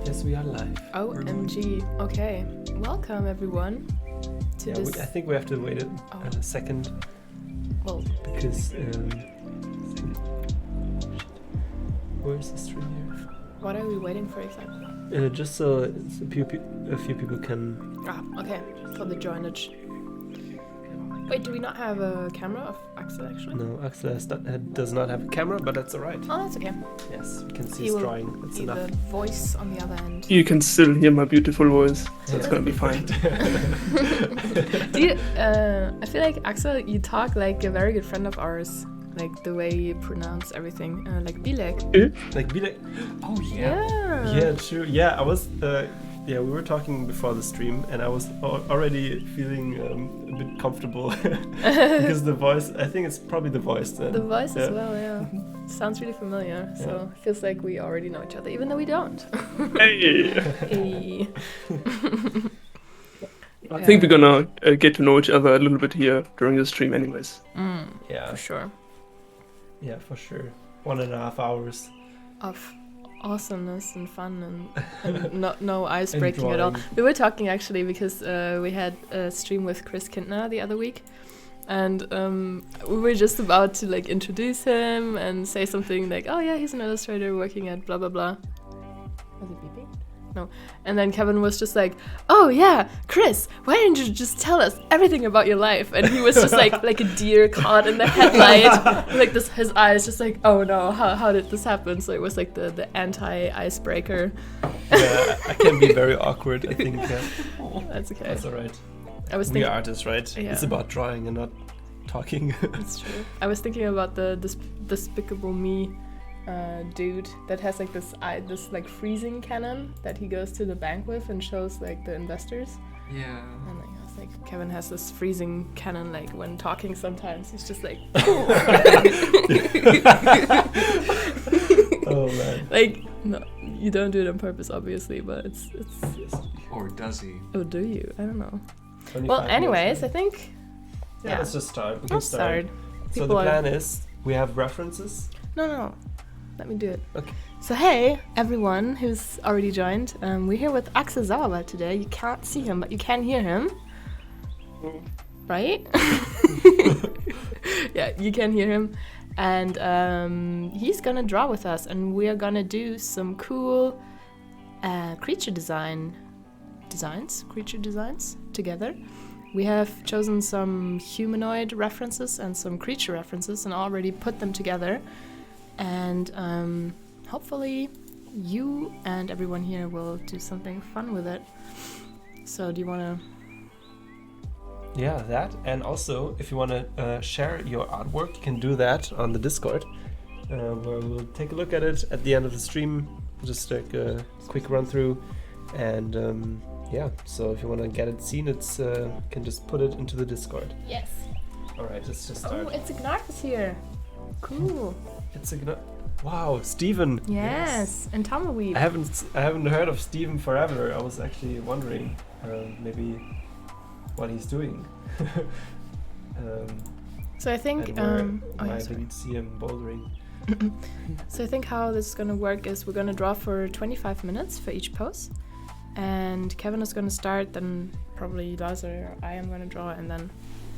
Yes, we are live. OMG. Okay. Welcome, everyone, to this. I think we have to wait a second. Well, because where's the stream here? what are we waiting for exactly? Just so a few people can. Okay. For the joinage. Wait, do we not have a camera of Axel actually? No, Axel does not have a camera, but that's alright. Oh, that's okay. Yes, we can see his drawing. That's be enough. The voice on the other end. You can still hear my beautiful voice, so it's gonna be fine. Do you, I feel like, Axel, you talk like a very good friend of ours. Like the way you pronounce everything. Like Bilek. Like Bilek? Oh, Yeah. Yeah, true. Yeah, I was... we were talking before the stream, and I was already feeling a bit comfortable because the voice. I think it's probably the voice. Then. The voice as well, yeah. Sounds really familiar. So it feels like we already know each other, even though we don't. Hey. Hey. I think we're gonna get to know each other a little bit here during the stream, anyways. Yeah, for sure. Yeah, for sure. 1.5 hours Of awesomeness and fun and no ice breaking at all. We were talking actually because we had a stream with Chris Kintner the other week, and we were just about to like introduce him and say something like, oh yeah, he's an illustrator working at blah blah blah. Was it beeping? No. And then Kevin was just like, oh yeah, Chris, why didn't you just tell us everything about your life? And he was just like a deer caught in the headlight, like this, his eyes just like, oh no, how did this happen? So it was like the anti-icebreaker. Yeah, I can be very awkward, I think. That's okay. That's alright. I was We're artists, right? Yeah. It's about drawing and not talking. That's true. I was thinking about the Despicable Me dude that has like this like freezing cannon that he goes to the bank with and shows like the investors. Yeah. And like, I was like, Kevin has this freezing cannon like when talking sometimes he's just like Oh man. like, no, you don't do it on purpose obviously, but it's Or does he? oh, do you? I don't know. 25 Well, anyways, minutes, I think yeah, let's just start. We can let's start. So the plan is we have references. No. Let me do it. Okay. So hey, everyone who's already joined. We're here with Axel Sauerwald today. You can't see him, but you can hear him. Right? Yeah, you can hear him. And he's gonna draw with us. And we're gonna do some cool creature designs together. We have chosen some humanoid references and some creature references and already put them together. And hopefully you and everyone here will do something fun with it. So do you want to... Yeah, that. And also, if you want to share your artwork, you can do that on the Discord, where we'll take a look at it at the end of the stream, just like a quick run through. And yeah, so if you want to get it seen, it's can just put it into the Discord. Yes. All right, let's just start. Oh, it's Ignatius here. Cool. Wow, Steven. Yes. And Tomaweed. I haven't heard of Steven forever. I was actually wondering maybe what he's doing. So I think I didn't see him bouldering. So I think how this is gonna work is we're gonna draw for 25 minutes for each pose, and Kevin is gonna start, then probably Lars or I am gonna draw, and then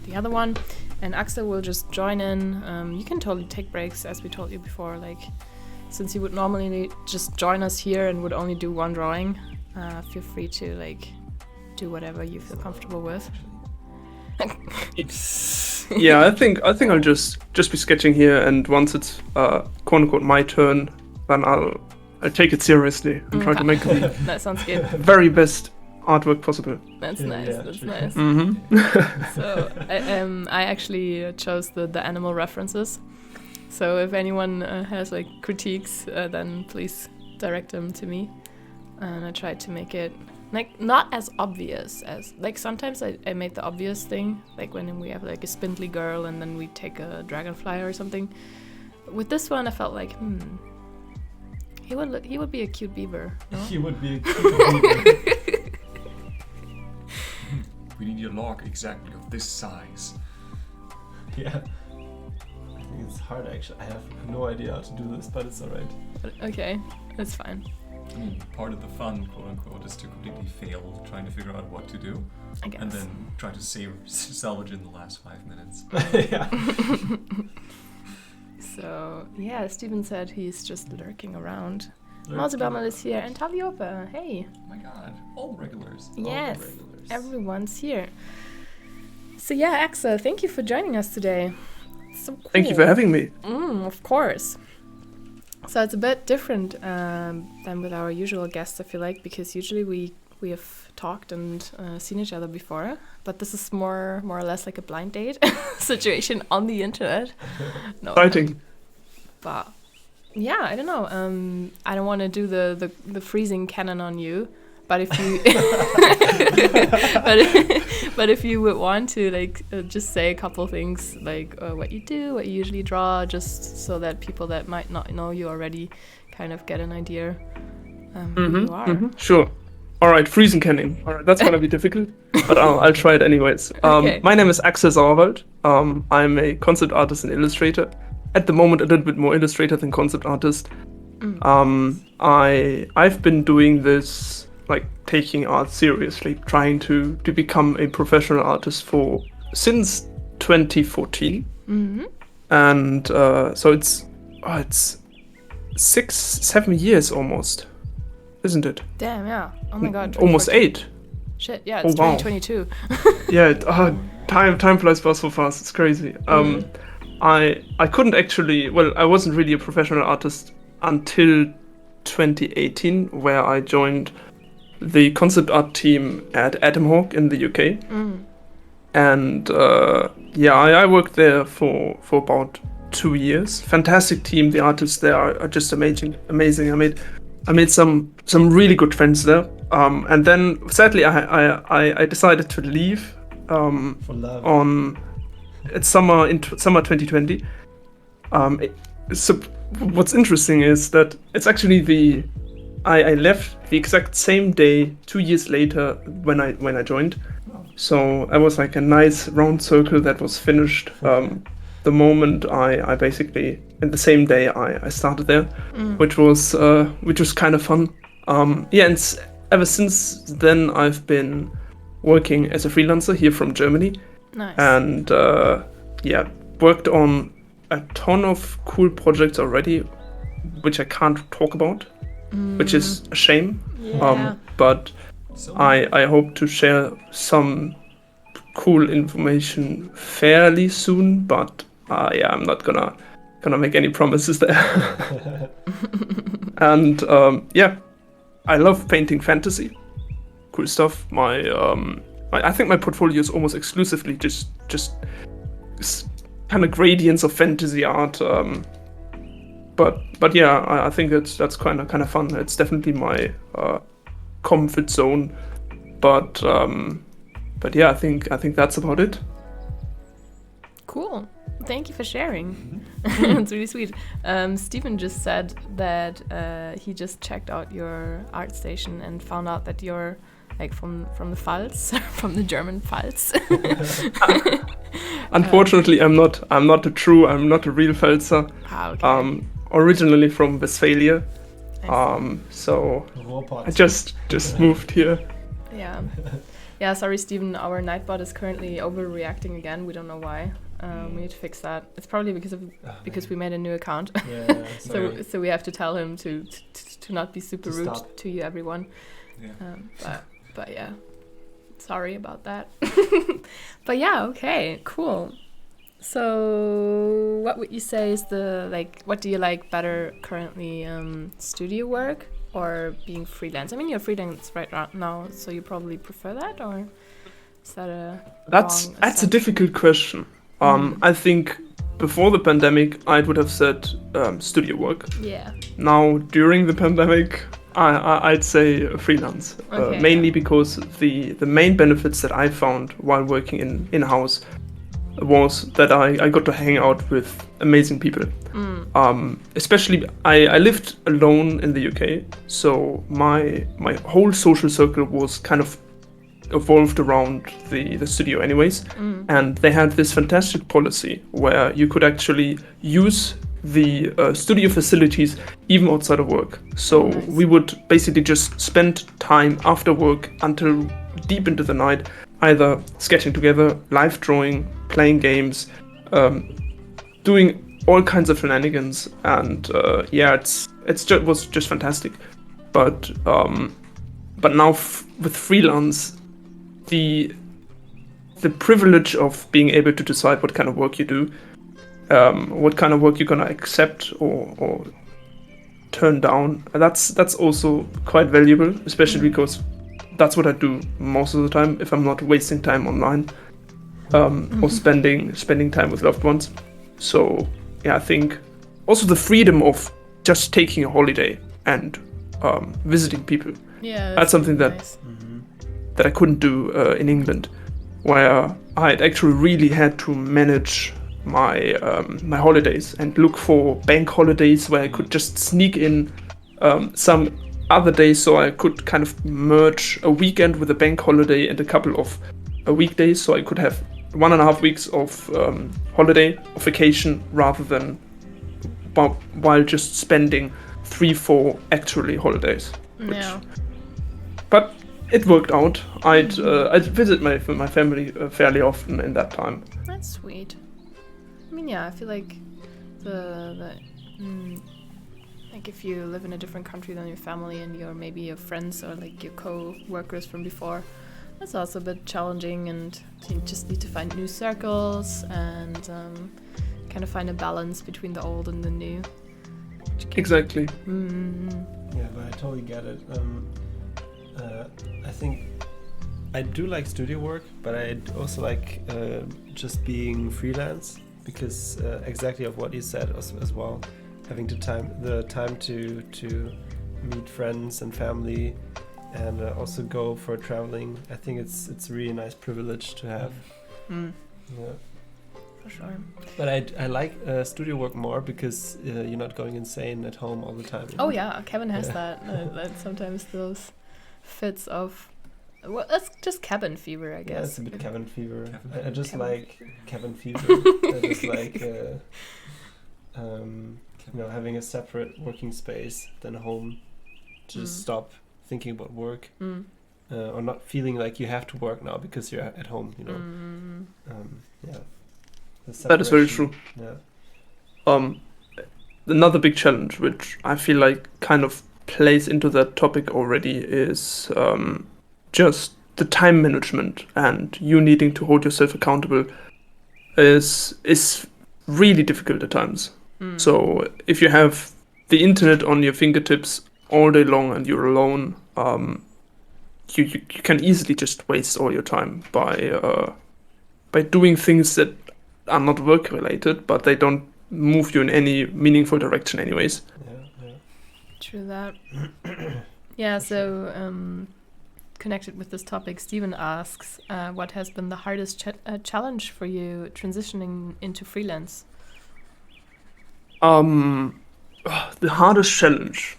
the other one, and Axel will just join in. You can totally take breaks, as we told you before, like since you would normally just join us here and would only do one drawing, feel free to like do whatever you feel comfortable with. Yeah, I think I'll just be sketching here, and once it's quote unquote my turn, then I'll take it seriously and try to make the That sounds good. very best artwork possible. That's nice. Yeah, That's sure. nice. Mm-hmm. So I actually chose the animal references. So if anyone has like critiques, then please direct them to me. And I tried to make it like not as obvious as like sometimes I made the obvious thing, like when we have like a spindly girl and then we take a dragonfly or something. With this one, I felt like he would be a cute beaver. No? He would be a cute beaver. We need your log exactly of this size. Yeah. I think it's hard actually. I have no idea how to do this, but it's alright. Okay, that's fine. I mean, part of the fun, quote unquote, is to completely fail trying to figure out what to do. I guess. And then try to salvage in the last 5 minutes. Yeah. So, yeah, Steven said he's just lurking around. Mausebammel is here, and Taliope, hey. Oh my god, all the regulars. Yes, All the regulars. everyone's here. So yeah, Axel, thank you for joining us today. So cool. Thank you for having me. Of course. So it's a bit different than with our usual guests, I feel like, because usually we have talked and seen each other before, but this is more or less like a blind date situation on the internet. No, Exciting. but yeah, I don't know. I don't want to do the freezing canon on you, but if you but if you would want to just say a couple things like what you do, what you usually draw, just so that people that might not know you already kind of get an idea who you are. Sure. All right, freezing canning. All right, that's gonna be difficult, but I'll try it anyways. Okay. My name is Axel Sauerwald. I'm a concept artist and illustrator. At the moment, a little bit more illustrator than concept artist. I've been doing this, like taking art seriously, trying to become a professional artist since 2014, and so it's 6-7 years almost, isn't it? Damn, yeah. Oh my god. Almost 2014. 8. Shit, yeah, it's Oh, wow. 2022. Yeah, time flies by so fast. It's crazy. I couldn't actually. Well, I wasn't really a professional artist until 2018, where I joined the concept art team at Atom Hawk in the UK. And I worked there for about 2 years. Fantastic team. The artists there are just amazing. I made some really good friends there. And then sadly I decided to leave For love. it's summer 2020. So what's interesting is that it's actually I left the exact same day 2 years later when I joined. So I was like a nice round circle that was finished the moment I basically in the same day I started there, which was kind of fun. And ever since then I've been working as a freelancer here from Germany. Nice. And worked on a ton of cool projects already, which I can't talk about, which is a shame. Yeah. But So I hope to share some cool information fairly soon. But I'm not gonna make any promises there. And I love painting fantasy, cool stuff. I think my portfolio is almost exclusively just kind of gradients of fantasy art. But yeah, I think that's kind of fun. It's definitely my comfort zone. But yeah, I think that's about it. Cool. Thank you for sharing. It's really sweet. Stephen just said that he just checked out your art station and found out that you're like from the Pfalz, from the German Pfalz. Unfortunately, I'm not a real Pfälzer. Okay. Originally from Westphalia. I So Rohrpott. I just moved here. Yeah. Yeah, sorry, Stephen. Our Nightbot is currently overreacting again. We don't know why. We need to fix that. It's probably because we made a new account. Yeah, sorry. So we have to tell him to not be super To rude stop. to you, everyone. yeah. But yeah, sorry about that. But yeah, okay, cool. So what would you say is what do you like better currently, studio work or being freelance? I mean, you're freelance right now, so you probably prefer that, or is that That's wrong a assumption? difficult question. I think before the pandemic, I would have said studio work. Yeah. Now, during the pandemic, I'd say freelance. Okay, Mainly yeah. because the main benefits that I found while working in-house was that I got to hang out with amazing people. Especially, I lived alone in the UK, so my whole social circle was kind of evolved around the studio anyways. And they had this fantastic policy where you could actually use the studio facilities even outside of work. So we would basically just spend time after work until deep into the night, either sketching together, live drawing, playing games, doing all kinds of shenanigans, and was just fantastic. But now with freelance, the privilege of being able to decide what kind of work you do, what kind of work you're gonna accept or turn down, that's also quite valuable, especially because that's what I do most of the time if I'm not wasting time online, or spending time with loved ones. So yeah, I think also the freedom of just taking a holiday and visiting people. Yeah, that's something really that nice. that I couldn't do in England, where I'd actually really had to manage my my holidays and look for bank holidays where I could just sneak in some other days, so I could kind of merge a weekend with a bank holiday and a couple of weekdays, so I could have 1.5 weeks of holiday, of vacation, rather than while just spending 3-4 actually holidays. Yeah. But it worked out. I'd visit my family fairly often in that time. That's sweet. I mean, yeah, I feel like like if you live in a different country than your family and maybe your friends or like your co-workers from before, that's also a bit challenging, and you just need to find new circles and kind of find a balance between the old and the new. Exactly. Yeah, but I totally get it. I think I do like studio work, but I also like just being freelance, because exactly of what you said as well, having the time to meet friends and family, and also go for traveling. I think it's a really nice privilege to have. Yeah. For sure. But I like studio work more because you're not going insane at home all the time. Oh yeah, Kevin has that. Sometimes those fits of, well, that's just cabin fever, I guess. Yeah, it's a bit cabin fever. I just Cabin like cabin fever. I just like having a separate working space than home, to just stop thinking about work, or not feeling like you have to work now because you're at home. Yeah. That is very true. Yeah. Another big challenge, which I feel like kind of plays into that topic already, is just the time management, and you needing to hold yourself accountable is really difficult at times. So if you have the internet on your fingertips all day long and you're alone, you can easily just waste all your time by doing things that are not work related, but they don't move you in any meaningful direction anyways. Yeah. True that. Yeah, so connected with this topic, Steven asks, what has been the hardest challenge for you transitioning into freelance? The hardest challenge,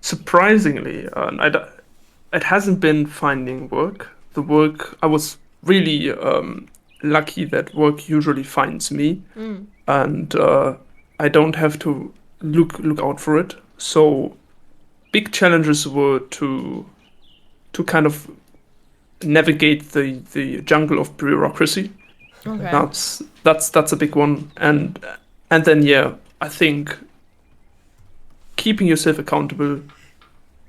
surprisingly, it hasn't been finding work. The work, I was really lucky that work usually finds me, and I don't have to look out for it. So big challenges were to kind of navigate the jungle of bureaucracy. Okay. That's a big one, and then I think keeping yourself accountable,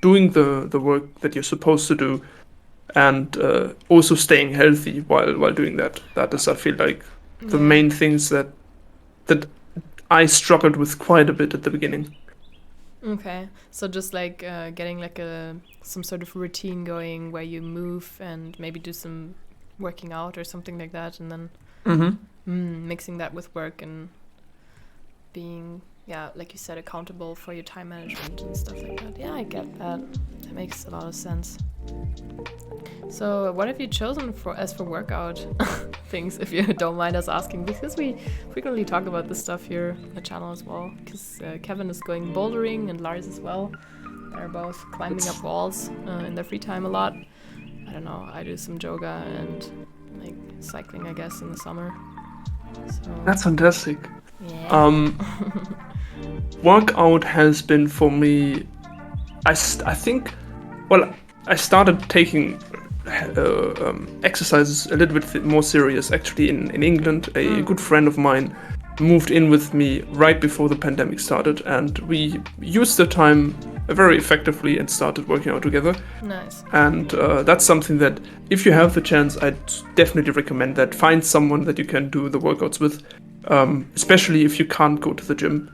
doing the work that you're supposed to do, and also staying healthy while doing that. That is, I feel like, the main things that I struggled with quite a bit at the beginning. Okay, so just like getting like some sort of routine going where you move and maybe do some working out or something like that, and then mixing that with work and being, like you said, accountable for your time management and stuff like that. Yeah, I get that. That makes a lot of sense. So what have you chosen for workout things, if you don't mind us asking? Because we frequently talk about this stuff here on the channel as well. Because Kevin is going bouldering and Lars as well. They're both climbing up walls in their free time a lot. I don't know, I do some yoga and like cycling, I guess, in the summer. So That's fantastic. Yeah. Workout has been for me. I think. Well, I started taking exercises a little bit more serious. Actually, in England, a good friend of mine moved in with me right before the pandemic started, and we used the time very effectively and started working out together. Nice. And that's something that, if you have the chance, I'd definitely recommend that. Find someone that you can do the workouts with, especially if you can't go to the gym.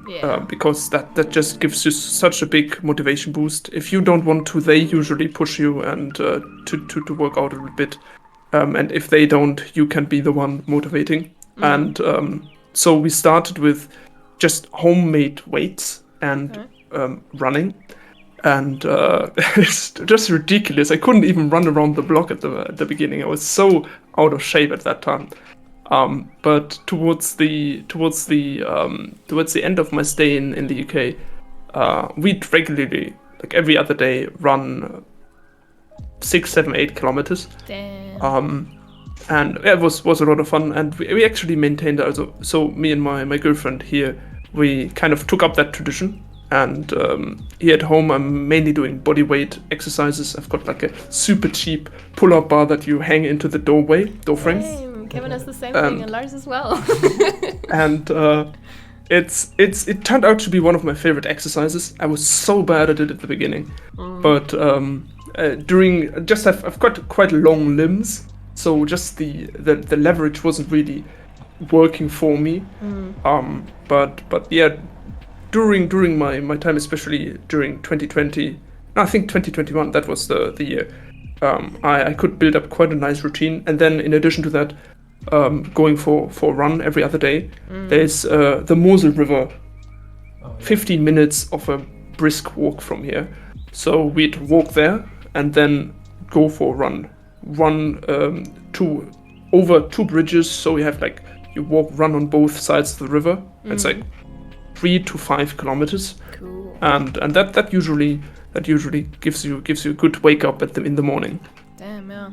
Yeah. Because that just gives you such a big motivation boost. If you don't want to, they usually push you and to work out a little bit. And if they don't, you can be the one motivating. And so we started with just homemade weights and running. And it's just ridiculous. I couldn't even run around the block at the beginning. I was so out of shape at that time. But towards the end of my stay in the UK, we'd regularly, like every other day, run 6, 7, 8 kilometers. Damn. And it was a lot of fun, and we actually maintained that also. So me and my girlfriend here, we kind of took up that tradition. And here at home, I'm mainly doing body weight exercises. I've got like a super cheap pull-up bar that you hang into the door frame. Same. Kevin has the same thing, and Lars as well. And it turned out to be one of my favorite exercises. I was so bad at it at the beginning, but I've got quite long limbs, so just the leverage wasn't really working for me. But yeah, during my time, especially during 2020, I think 2021, that was the year. I could build up quite a nice routine, and then in addition to that, going for a run every other day. There's the Mosel River, 15 minutes of a brisk walk from here. So we'd walk there and then go for a run over 2 bridges. So you have you run on both sides of the river. It's like 3 to 5 kilometers. Cool. And that usually gives you a good wake up in the morning. Damn, yeah.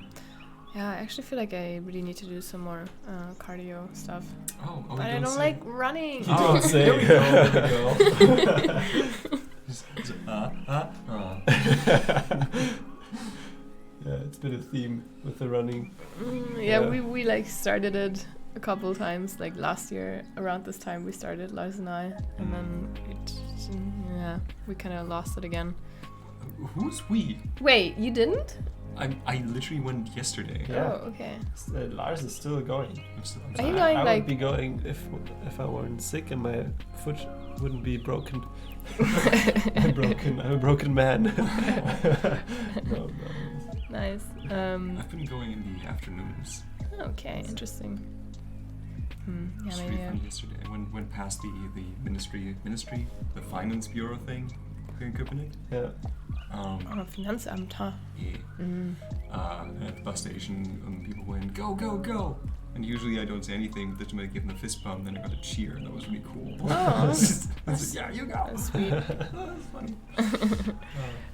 Yeah, I actually feel like I really need to do some more cardio stuff. But I don't like running. Don't say. There we go. Yeah, it's been a theme with the running. We started it a couple times. Like last year, around this time, we started, Lars and I, and then we kind of lost it again. Who's we? Wait, you didn't? I literally went yesterday. Yeah. Oh, okay. Lars is still going. Are you going I would be going if I weren't sick and my foot wouldn't be broken. I'm a broken man. No. Nice. I've been going in the afternoons. Okay, interesting. It was really fun yesterday. I went past the ministry, the finance bureau thing here in Copenhagen. Yeah. Finanzamt, huh? Yeah. At the bus station, people went, go, go, go! And usually I don't say anything, but then I give them a fist bump, then I got a cheer, and that was really cool. Oh, yeah, you go! That's sweet. That's funny.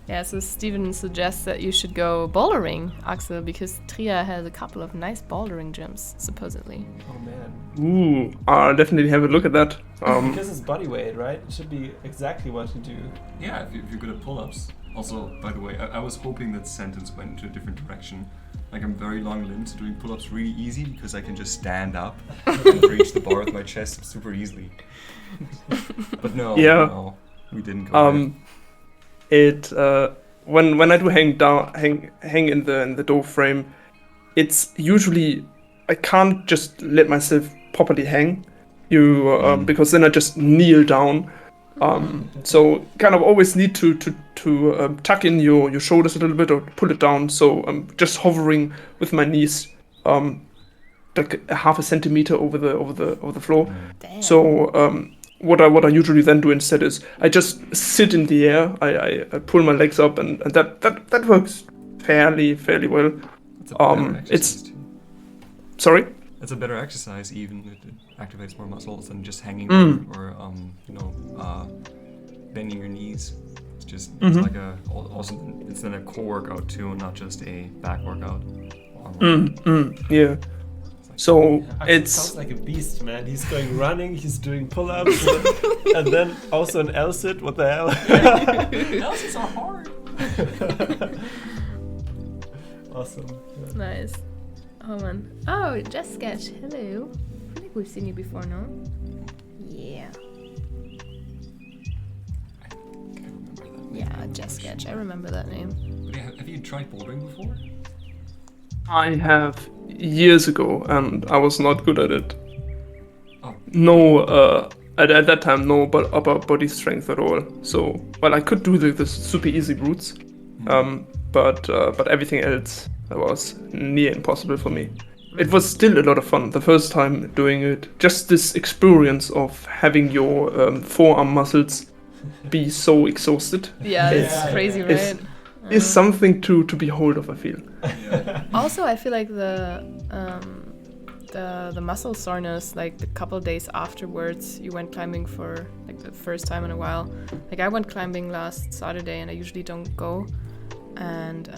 Yeah, so Steven suggests that you should go bouldering, Axel, because Trier has a couple of nice bouldering gyms, supposedly. Oh man. Ooh, I'll definitely have a look at that. Because it's body weight, right? It should be exactly what you do. Yeah, if you're good at pull-ups. Also, by the way, I was hoping that sentence went into a different direction. Like, I'm very long limbs, so doing pull-ups really easy because I can just stand up and reach the bar with my chest super easily. But no, we didn't go there. When I do hang in the door frame, it's usually I can't just let myself properly hang. Because then I just kneel down. So kind of always need to tuck in your shoulders a little bit or pull it down. So I'm just hovering with my knees, like a half a centimeter over the floor. Damn. So what I usually then do instead is I just sit in the air. I pull my legs up, and that works fairly well. It's a better exercise too. Sorry. It's a better exercise, even it activates more muscles than just hanging or bending your knees. It's just it's like it's then a core workout too, and not just a back workout. Yeah. It's So Axel it's sounds like a beast, man. He's going running, he's doing pull-ups, and then also an L-sit. What the hell? L-sits are hard. Awesome. Yeah. Nice. Oh man. Oh, Just Sketch. Hello. I think we've seen you before, no? Yeah. I can't remember that name. Yeah, Just Sketch. I remember that name. But have you tried bouldering before? I have years ago, and I was not good at it. Oh. No, at that time, no, but upper body strength at all. So, well, I could do the super easy routes, but everything else was near impossible for me. It was still a lot of fun the first time doing it. Just this experience of having your forearm muscles be so exhausted Yeah, it's Yeah, crazy, yeah. right? is something to behold of, I feel. Yeah. Also, I feel like the muscle soreness, like the couple days afterwards, you went climbing for like the first time in a while. Like I went climbing last Saturday, and I usually don't go. And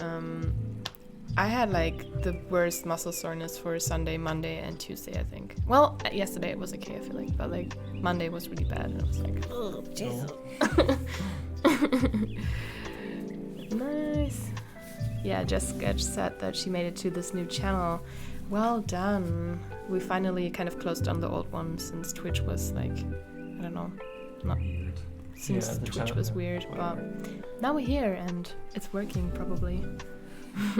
I had like the worst muscle soreness for Sunday, Monday, and Tuesday, I think. Well, yesterday it was okay, I feel like, but like Monday was really bad, and I was like, oh, Jesus. Nice. Yeah, Just Sketch said that she made it to this new channel. Well done. We finally kind of closed down the old one since Twitch was like, I don't know, not since Yeah, the Twitch channel, was yeah, weird, whatever. but now we're here and it's working probably.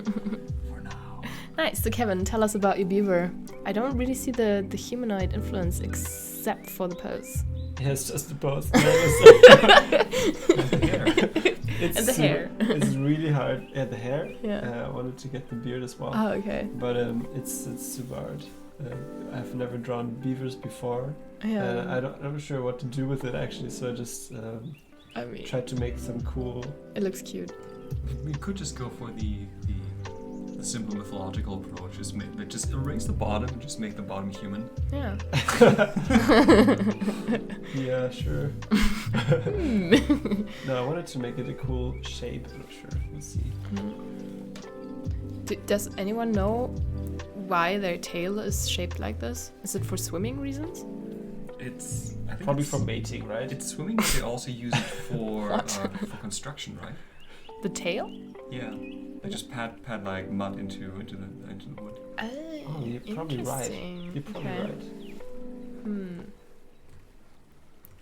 For now. Nice. So Kevin, tell us about your beaver. I don't really see the humanoid influence except for the pose. Yeah, it's just the pose. It's And the hair. It's really hard. Yeah, the hair. Yeah. I wanted to get the beard as well. Oh, okay. But it's super hard. I've never drawn beavers before. Yeah. I'm not sure what to do with it actually, so I just I mean, tried to make some cool. it looks cute. We could just go for the simple mythological approach. Just erase the bottom and just make the bottom human. Yeah. Yeah, sure. No, I wanted to make it a cool shape. I'm not sure. We'll see. Does anyone know why their tail is shaped like this? Is it for swimming reasons? I think Probably it's, for mating, right? It's swimming, but they also use it for What? for construction, right? The tail? Yeah. They just pad like mud into the wood. Oh, you're probably right. Interesting. You're probably Okay. right.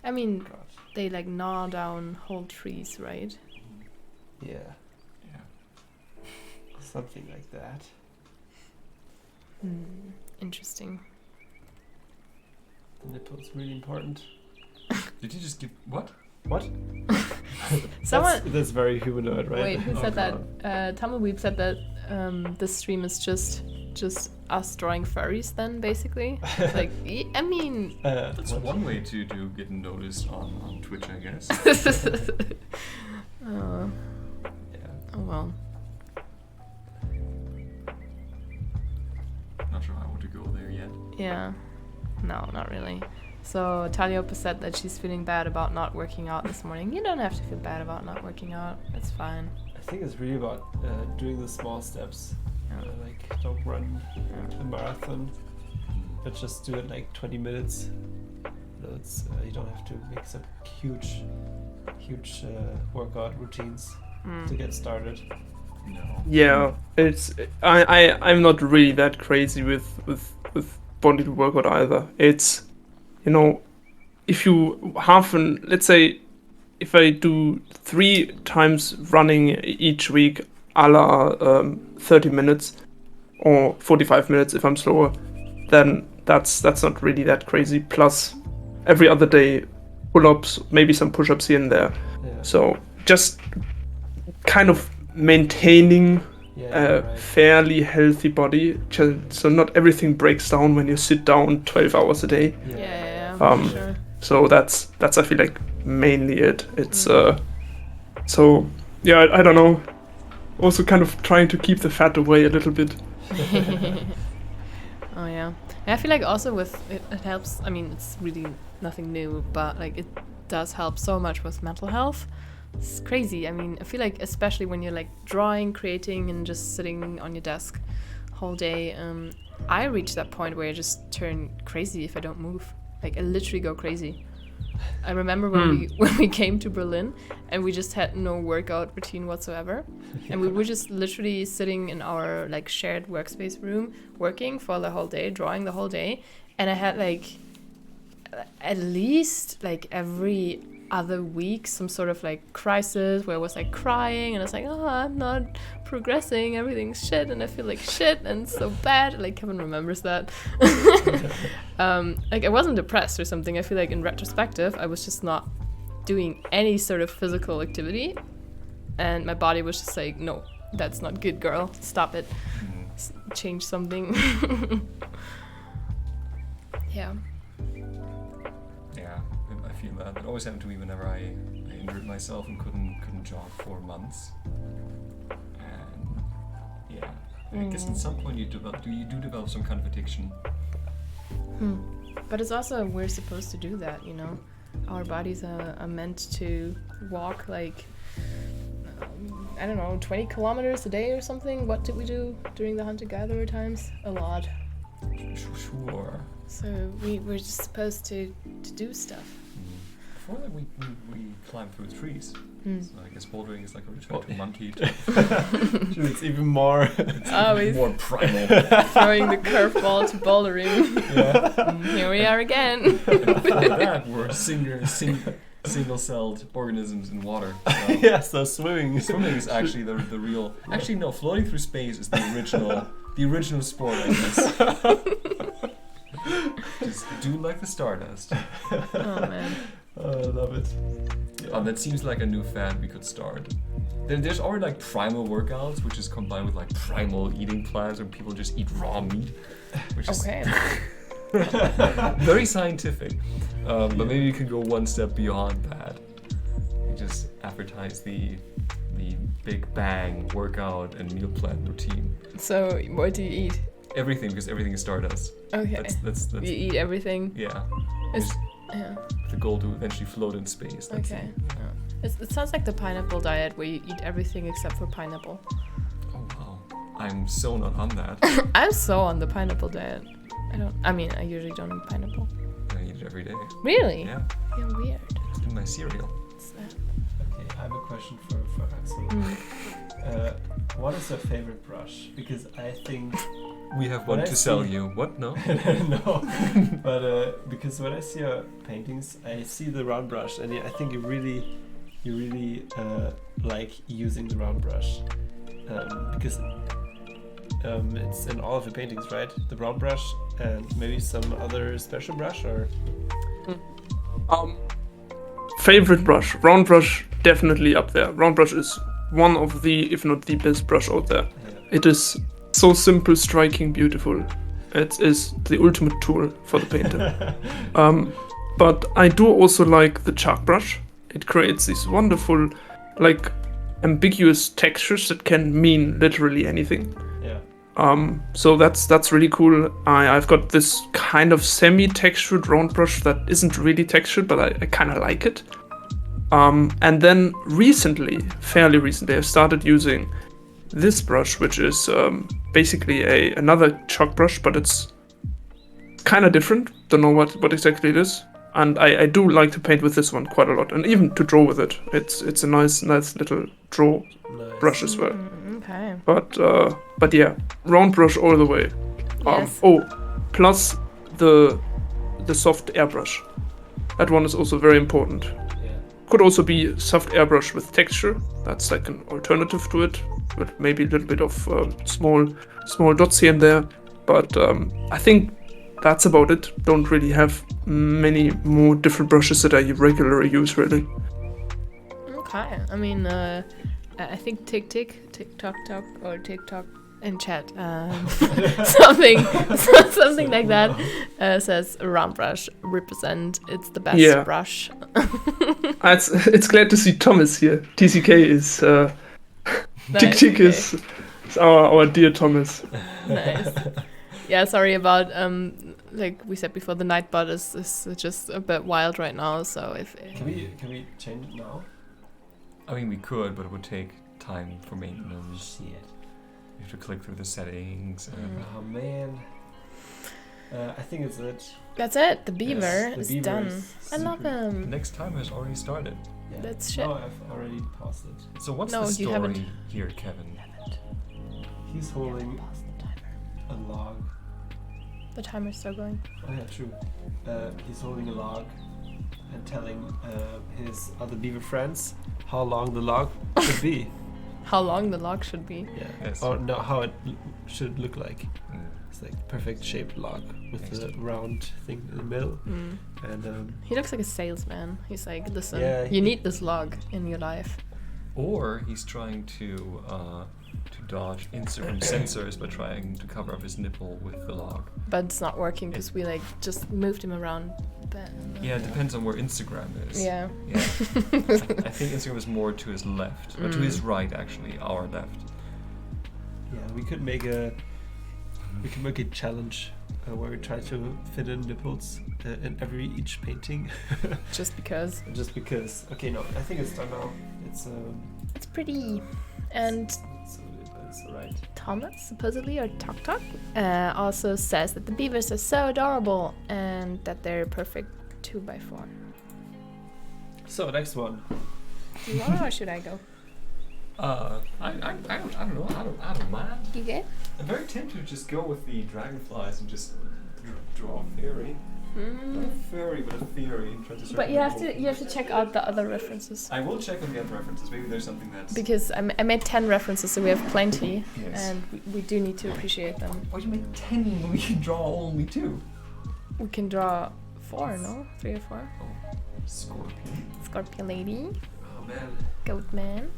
I mean, God. they like gnaw down whole trees, right? Yeah, Yeah. something like that. Interesting. The nipple's really important. Did you just give what? What? Someone. That's very humanoid, right? Wait, who Oh, said that? Tumbleweed said that this stream is just us drawing furries. Then basically, like I mean. That's what? one way to get noticed on Twitch, I guess. Oh Yeah. well. Not sure I want to go there yet. Yeah. No, not really. So Taliopa said that she's feeling bad about not working out this morning. You don't have to feel bad about not working out. It's fine. I think it's really about doing the small steps. Yeah. Like, don't run Yeah. a marathon, but just do it like 20 minutes. So it's you don't have to make some huge workout routines to get started. No. Yeah, I'm not really that crazy with body workout either. It's, you know, if you let's say if I do 3 times running each week, a la 30 minutes or 45 minutes if I'm slower, then that's not really that crazy. Plus every other day pull-ups, maybe some push-ups here and there. Yeah. So just kind of maintaining a right. fairly healthy body, so not everything breaks down when you sit down 12 hours a day. Yeah, Um, sure. So that's I feel like mainly it. It's so yeah, I don't know. Also kind of trying to keep the fat away a little bit. Oh yeah. And I feel like also with it helps. I mean, it's really nothing new, but like it does help so much with mental health. It's crazy. I mean, I feel like especially when you're like drawing, creating, and just sitting on your desk whole day, I reach that point where I just turn crazy if I don't move. Like I literally go crazy. I remember when we came to Berlin and we just had no workout routine whatsoever, and we were just literally sitting in our like shared workspace room working for the whole day, drawing the whole day, and I had like at least like every other week some sort of like crisis where I was like crying and I was like, oh, I'm not progressing, everything's shit and I feel like shit and it's so bad. Like Kevin remembers that. Like I wasn't depressed or something. I feel like in retrospective I was just not doing any sort of physical activity and my body was just like, no, that's not good, girl, stop it, change something. Yeah, I feel that. It always happened to me whenever I injured myself and couldn't jog for months. And yeah, I guess at some point you do develop some kind of addiction. But it's also, we're supposed to do that, you know. Our bodies are meant to walk like, I don't know, 20 kilometers a day or something. What did we do during the hunter-gatherer times? A lot. Sure. So we're just supposed to do stuff. Before that, we climb through trees. So I guess bouldering is like a return to monkey. It's even more. More primal. Throwing the curveball to bouldering. Yeah. Here we are again. Before that, we're single-celled organisms in water. Yeah, so swimming. Swimming is actually the real. Actually, no. Floating through space is the original sport, I guess. Just do like the Stardust. Oh man. Oh, I love it. Yeah. That seems like a new fad we could start. There's already like primal workouts, which is combined with like primal eating plans where people just eat raw meat, which is very scientific. But maybe you can go one step beyond that. You just advertise the Big Bang workout and meal plan routine. So what do you eat? Everything, because everything is Stardust. Okay. That's you eat everything? Yeah. Yeah. The goal to eventually float in space. That's Okay. it. It sounds like the pineapple diet where you eat everything except for pineapple. Oh wow. I'm so not on that. I'm so on the pineapple diet. I usually don't eat pineapple. I eat it every day. Really? Yeah. You're weird. It's in my cereal. What's that? Okay, I have a question for Axel. What is your favorite brush? Because I think We have one to sell you. What? No? no, but because when I see your paintings, I see the round brush, and I think you really like using the round brush, because it's in all of your paintings, right? The round brush and maybe some other special brush, or Favorite brush, round brush, definitely up there. Round brush is one of the, if not the best brush out there. Yeah. It is so simple, striking, beautiful. It is the ultimate tool for the painter. But I do also like the chalk brush. It creates these wonderful, like, ambiguous textures that can mean literally anything. Yeah. So that's really cool. I've got this kind of semi-textured round brush that isn't really textured, but I kind of like it. And then fairly recently, I've started using this brush, which is basically another chalk brush, but it's kind of different. Don't know what exactly it is. And I do like to paint with this one quite a lot, and even to draw with it. It's a nice little draw brush as well. Okay. But yeah, round brush all the way. Yes. Plus the soft airbrush. That one is also very important. Yeah. Could also be soft airbrush with texture. That's like an alternative to it, with maybe a little bit of small dots here and there. But I think that's about it. Don't really have many more different brushes that I regularly use, really. Okay. I mean, I think TikTok or TikTok in chat, something like that says round brush represent. It's the best brush. It's glad to see Thomas here. TCK is Nice, Tick is our dear Thomas. Nice. Yeah, sorry about like we said before, the Nightbot is just a bit wild right now. So if Can we change it now? I mean, we could, but it would take time for maintenance. Shit. You have to click through the settings. Oh man. I think it's it. That's it. The beaver Yes, the is beaver done. is I love The him. next time has already started. Yeah. That's shit. No, I've already paused it. So what's No, the you story haven't. here, Kevin? He's holding a log. The timer's still going. Oh yeah, true. He's holding a log and telling his other beaver friends how long the log should be. How long the log should be. Yeah. Yes. Or no, how it should look like. Mm. It's like perfect shaped log with Nice. the round thing in the middle. Mm. And He looks like a salesman. He's like, listen, Yeah, you he- need this log in your life. Or he's trying to dodge Instagram censors by trying to cover up his nipple with the log. But it's not working because we like just moved him around. Yeah, it depends on where Instagram is. Yeah. Yeah. I think Instagram is more to his left, or to his right actually, our left. yeah, we could make a challenge where we try to fit in nipples in each painting. Just because. Just because. Okay, no, I think it's done now. It's pretty. And It's alright. Thomas, supposedly, or Tok Tok, also says that the beavers are so adorable and that they're perfect 2x4. So next one. Do you want or should I go? I don't know. I don't mind. You get? I'm very tempted to just go with the dragonflies and just draw a fairy. Not a fairy, but a theory. And try to But you have to check out the other references. I will check on the other references. Maybe there's something that's. Because I made 10 references, so we have plenty, Yes. and we do need to appreciate them. Why do you make 10 when we can draw only 2? We can draw 4, no? 3 or 4. Oh, scorpion. Scorpion lady, Oh man. goat man.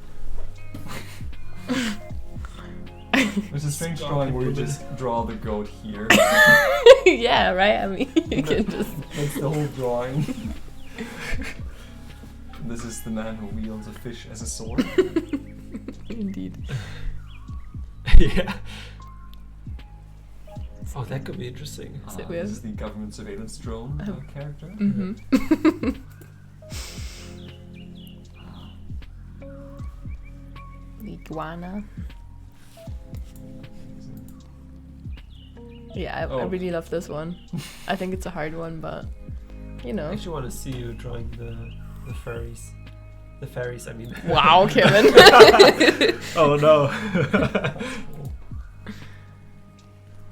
There's a strange drawing where you just draw the goat here. Yeah, right? I mean, you can just... That's the whole drawing. This is the man who wields a fish as a sword. Indeed. Yeah. Oh, that could be interesting. Is it This weird? is the government surveillance drone character. Mm-hmm. The iguana. Yeah, I Oh. really love this one. I think it's a hard one, but you I know. actually want to see you drawing the fairies. The fairies, I mean. Wow, Kevin. Oh no.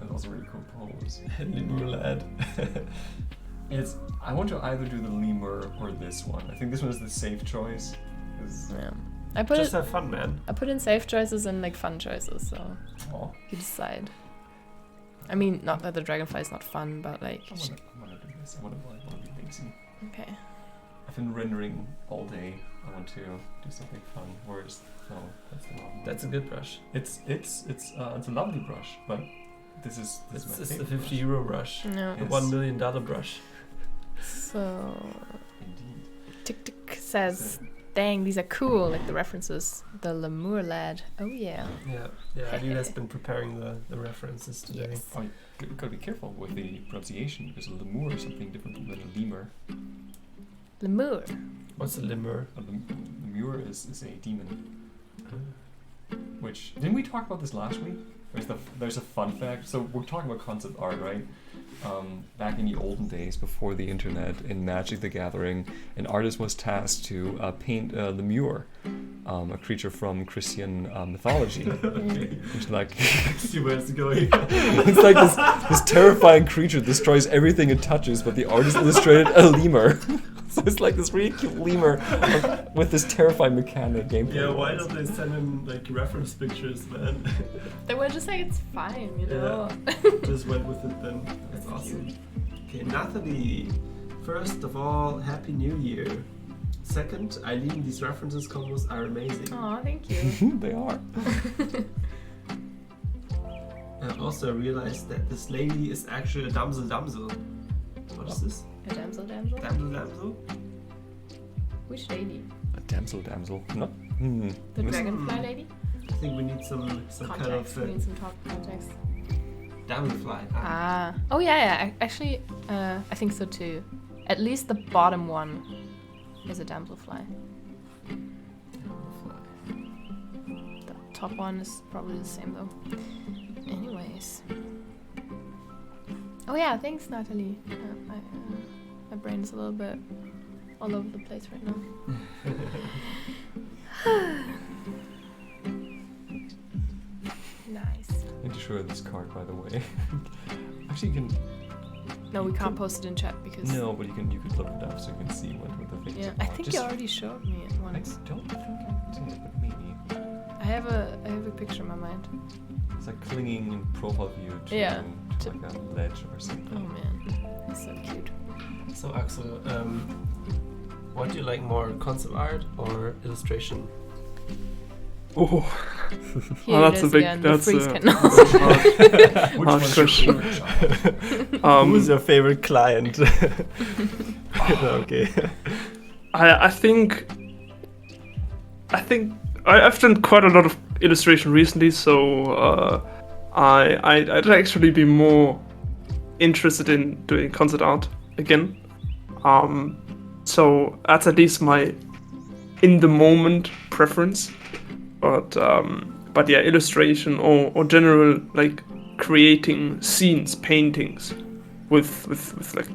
That's also a really cool pose. Lemur lad. I want to either do the lemur or this one. I think this one is the safe choice. 'Cause- Yeah. I put Just it. have fun, man. I put in safe choices and like fun choices, so Aw, you decide. I mean, not that the dragonfly is not fun, but like. I wanna do this. I wanna be lazy. Okay. I've been rendering all day. I want to do something fun. Whereas, no, that's the wrong one. That's a good brush. It's a lovely brush, but this is my It's the favorite €50 brush. No. The Yes. $1 million brush. So. brush. Indeed. Tick Tick says, "Dang, these are cool." Like the references. The Lemur lad. Oh yeah. Yeah. Eileen has been preparing the references today. Yes. Oh, you gotta be careful with the pronunciation because a lemur is something different than a lemur. Lemur. What's a lemur? A lemur is a demon. Which didn't we talk about this last week? There's a fun fact. So we're talking about concept art, right? Back in the olden days, before the internet, in Magic the Gathering, an artist was tasked to paint a lemur, a creature from Christian mythology. Which, like, See where it's going. it's like this terrifying creature destroys everything it touches, but the artist illustrated a lemur. So it's like this really cute lemur with this terrifying mechanic gameplay. Yeah, why don't they send him like reference pictures, man? They were just like, it's fine, you know. Just went with it then. That's awesome. Okay, Nathalie. First of all, Happy New Year. Second, Eileen, these references combos are amazing. Aw, thank you. They are. And also I realized that this lady is actually a damsel. What is this? A damsel. Damsel? Which lady? A damsel. No. The dragonfly lady? I think we need some kind of Context. We need some context. damselfly. Ah. Oh yeah. Actually, I think so too. At least the bottom one is a damselfly. The top one is probably the same though. Anyways. Oh yeah, thanks Natalie. My brain is a little bit all over the place right now. Nice. I need to show you this card, by the way. Actually, you can. No, we can't post it in chat because. No, but you could look it up so you can see what the things Yeah, are. I think you already showed me it I once. don't think I did, but maybe. I have a picture in my mind. It's like clinging in profile view to, Yeah. to like a ledge or something. Oh man, that's so cute. So Axel, what do you like more, concept art or illustration? Oh, Here that's it is a big. again, the That's freeze a can- Which hard one's question. your favorite child? Who's your favorite client? Okay. I think I've done quite a lot of illustration recently, so I'd actually be more interested in doing concept art again. So that's at least my in the moment preference. But yeah, illustration or general like creating scenes, paintings with like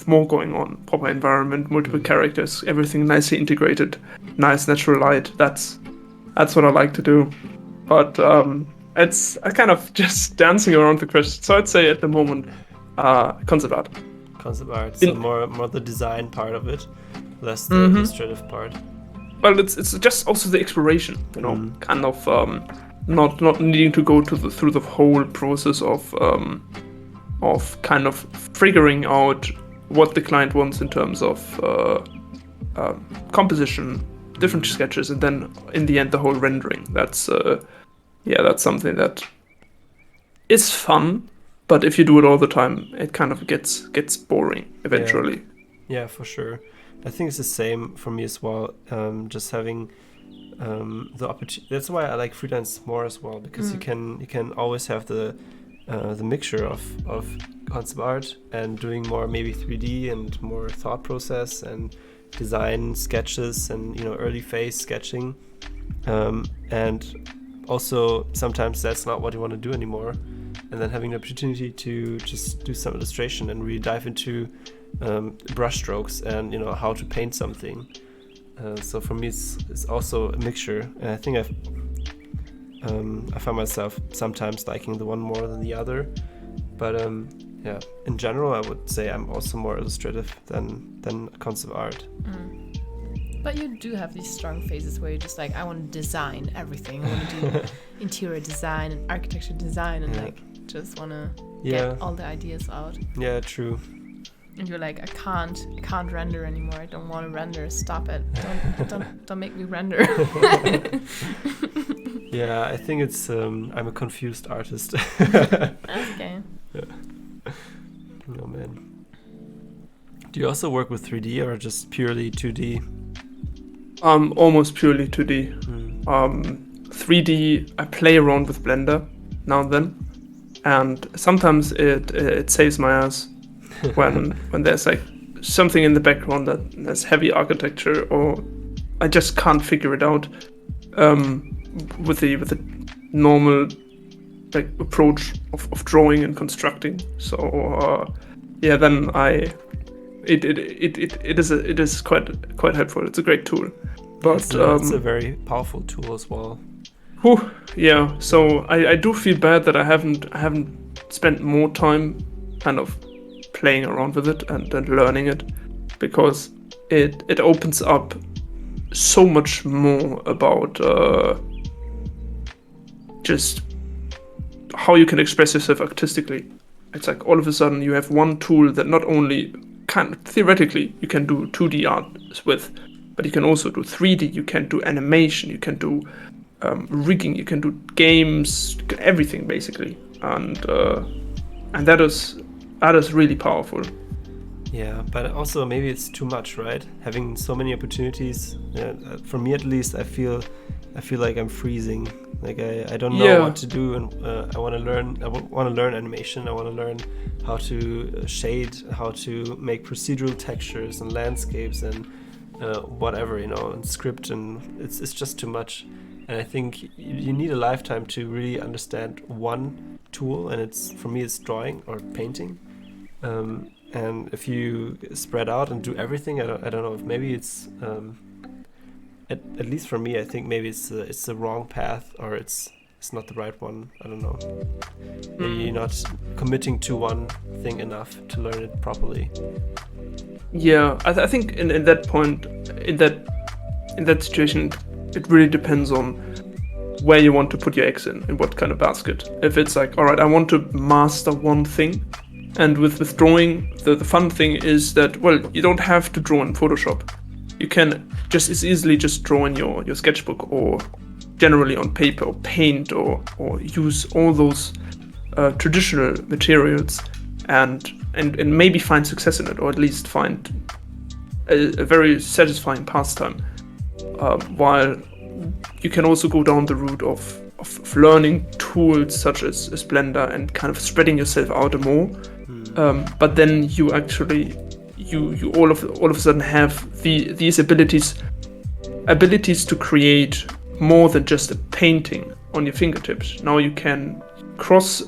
more going on, proper environment, multiple characters, everything nicely integrated, nice natural light. That's what I like to do. But it's I kind of just dancing around the question. So I'd say at the moment, concept art. Concept art, so more the design part of it, less the illustrative part. Well, it's just also the exploration, you know, kind of not needing to go through the whole process of kind of figuring out what the client wants in terms of composition, different sketches, and then in the end the whole rendering. That's something that is fun, but if you do it all the time, it kind of gets boring eventually. Yeah, for sure. I think it's the same for me as well. Just having the opportunity. That's why I like freelance more as well, because you can always have the mixture of concept art and doing more maybe 3D and more thought process and design sketches and early phase sketching. And also sometimes that's not what you want to do anymore. And then having the opportunity to just do some illustration and really dive into brush strokes and how to paint something. So for me it's also a mixture, and I think I find myself sometimes liking the one more than the other, but yeah, in general I would say I'm also more illustrative than concept art. But you do have these strong phases where you're just like, I want to design everything. I want to do interior design and architecture design and like just want to get all the ideas out. Yeah, true. And you're like, I can't render anymore. I don't want to render. Stop it. Don't make me render. Yeah, I think it's I'm a confused artist. Okay. Yeah. Oh man. Do you also work with 3D or just purely 2D? Almost purely 2D. 3D, I play around with Blender now and then, and sometimes it saves my ass when there's like something in the background that has heavy architecture, or I just can't figure it out with the normal like approach of drawing and constructing. So yeah, then it is quite helpful. It's a great tool. But it's a very powerful tool as well. Yeah, so I do feel bad that I haven't spent more time kind of playing around with it and learning it, because it opens up so much more about just how you can express yourself artistically. It's like all of a sudden you have one tool that not only theoretically you can do 2D art with, but you can also do 3D, you can do animation, you can do rigging, you can do games, everything basically, and that is really powerful. Yeah, but also maybe it's too much, right? Having so many opportunities. For me at least, I feel like I'm freezing. Like I don't know what to do, and I want to learn. I want to learn animation. I want to learn how to shade, how to make procedural textures and landscapes and whatever, and script, and it's just too much. And I think you need a lifetime to really understand one tool, and for me it's drawing or painting. And if you spread out and do everything, I don't know if maybe it's at least for me, I think maybe it's the wrong path, or it's not the right one. I don't know. Maybe you're not committing to one thing enough to learn it properly. Yeah, I think in that point, in that situation, it really depends on where you want to put your eggs in what kind of basket. If it's like, all right, I want to master one thing, and with drawing, the fun thing is that, well, you don't have to draw in Photoshop. You can just as easily just draw in your sketchbook, or generally on paper, or paint, or use all those traditional materials, and maybe find success in it, or at least find a very satisfying pastime. While you can also go down the route of learning tools such as Blender and kind of spreading yourself out more. But then you actually you all of a sudden have these abilities to create more than just a painting on your fingertips. Now you can cross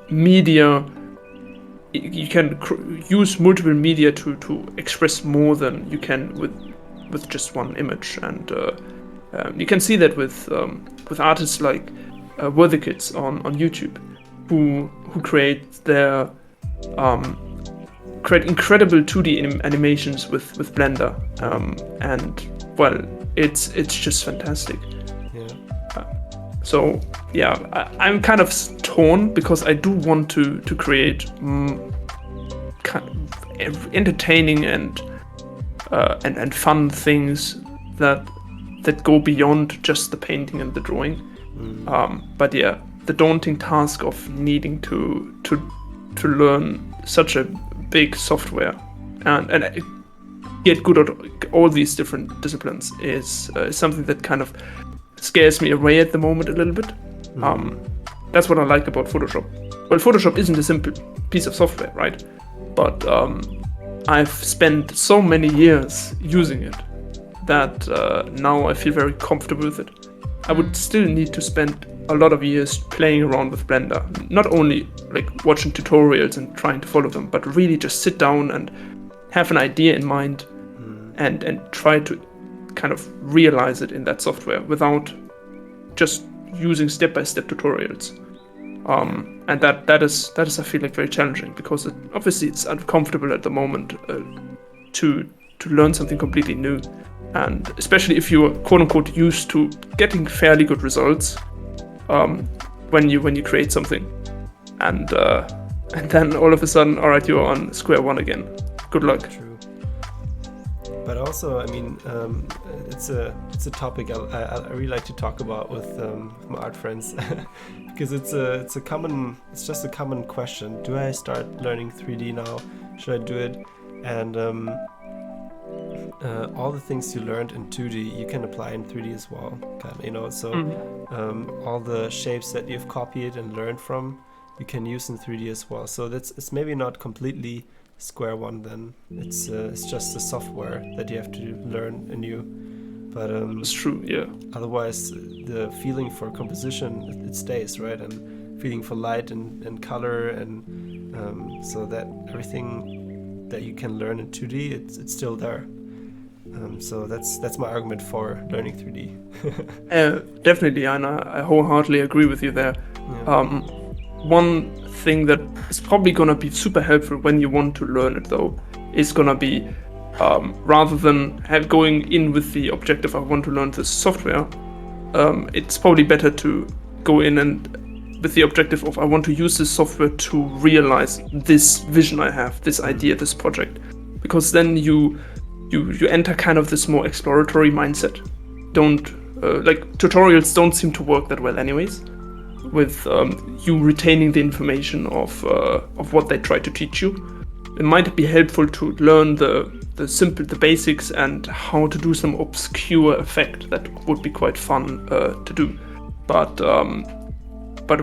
media. You can use multiple media to express more than you can with just one image, and you can see that with artists like Worthykids on YouTube, who create incredible 2D animations with Blender, and well, it's just fantastic. So yeah, I'm kind of torn, because I do want to create kind of entertaining and fun things that go beyond just the painting and the drawing. But yeah, the daunting task of needing to learn such a big software and get good at all these different disciplines is something that kind of scares me away at the moment a little bit. That's what I like about Photoshop. Well, Photoshop isn't a simple piece of software, right? But I've spent so many years using it that now I feel very comfortable with it. I would still need to spend a lot of years playing around with Blender, not only like watching tutorials and trying to follow them, but really just sit down and have an idea in mind and try to kind of realize it in that software without just using step-by-step tutorials. And that is I feel like very challenging, because obviously it's uncomfortable at the moment to learn something completely new, and especially if you're quote unquote used to getting fairly good results when you create something, and then all of a sudden, all right, you're on square one again. Good luck. True. But also, I mean, it's a topic I really like to talk about with my art friends, because it's just a common question. Do I start learning 3D now? Should I do it? And all the things you learned in 2D you can apply in 3D as well, kind of, So all the shapes that you've copied and learned from, you can use in 3D as well. So it's maybe not completely square one then. It's just the software that you have to learn anew. But it's true, yeah. Otherwise, the feeling for composition, it stays, right? And feeling for light and color, and so that everything that you can learn in 2D, it's still there. So that's my argument for learning 3D. Definitely, and I wholeheartedly agree with you there. Yeah. One thing that is probably going to be super helpful when you want to learn it, though, is going to be rather than going in with the objective, I want to learn this software, it's probably better to go in and with the objective of I want to use this software to realize this vision I have, this idea, this project. Because then you enter kind of this more exploratory mindset. Like tutorials don't seem to work that well anyways, with you retaining the information of what they try to teach you. It might be helpful to learn the basics and how to do some obscure effect. That would be quite fun to do. But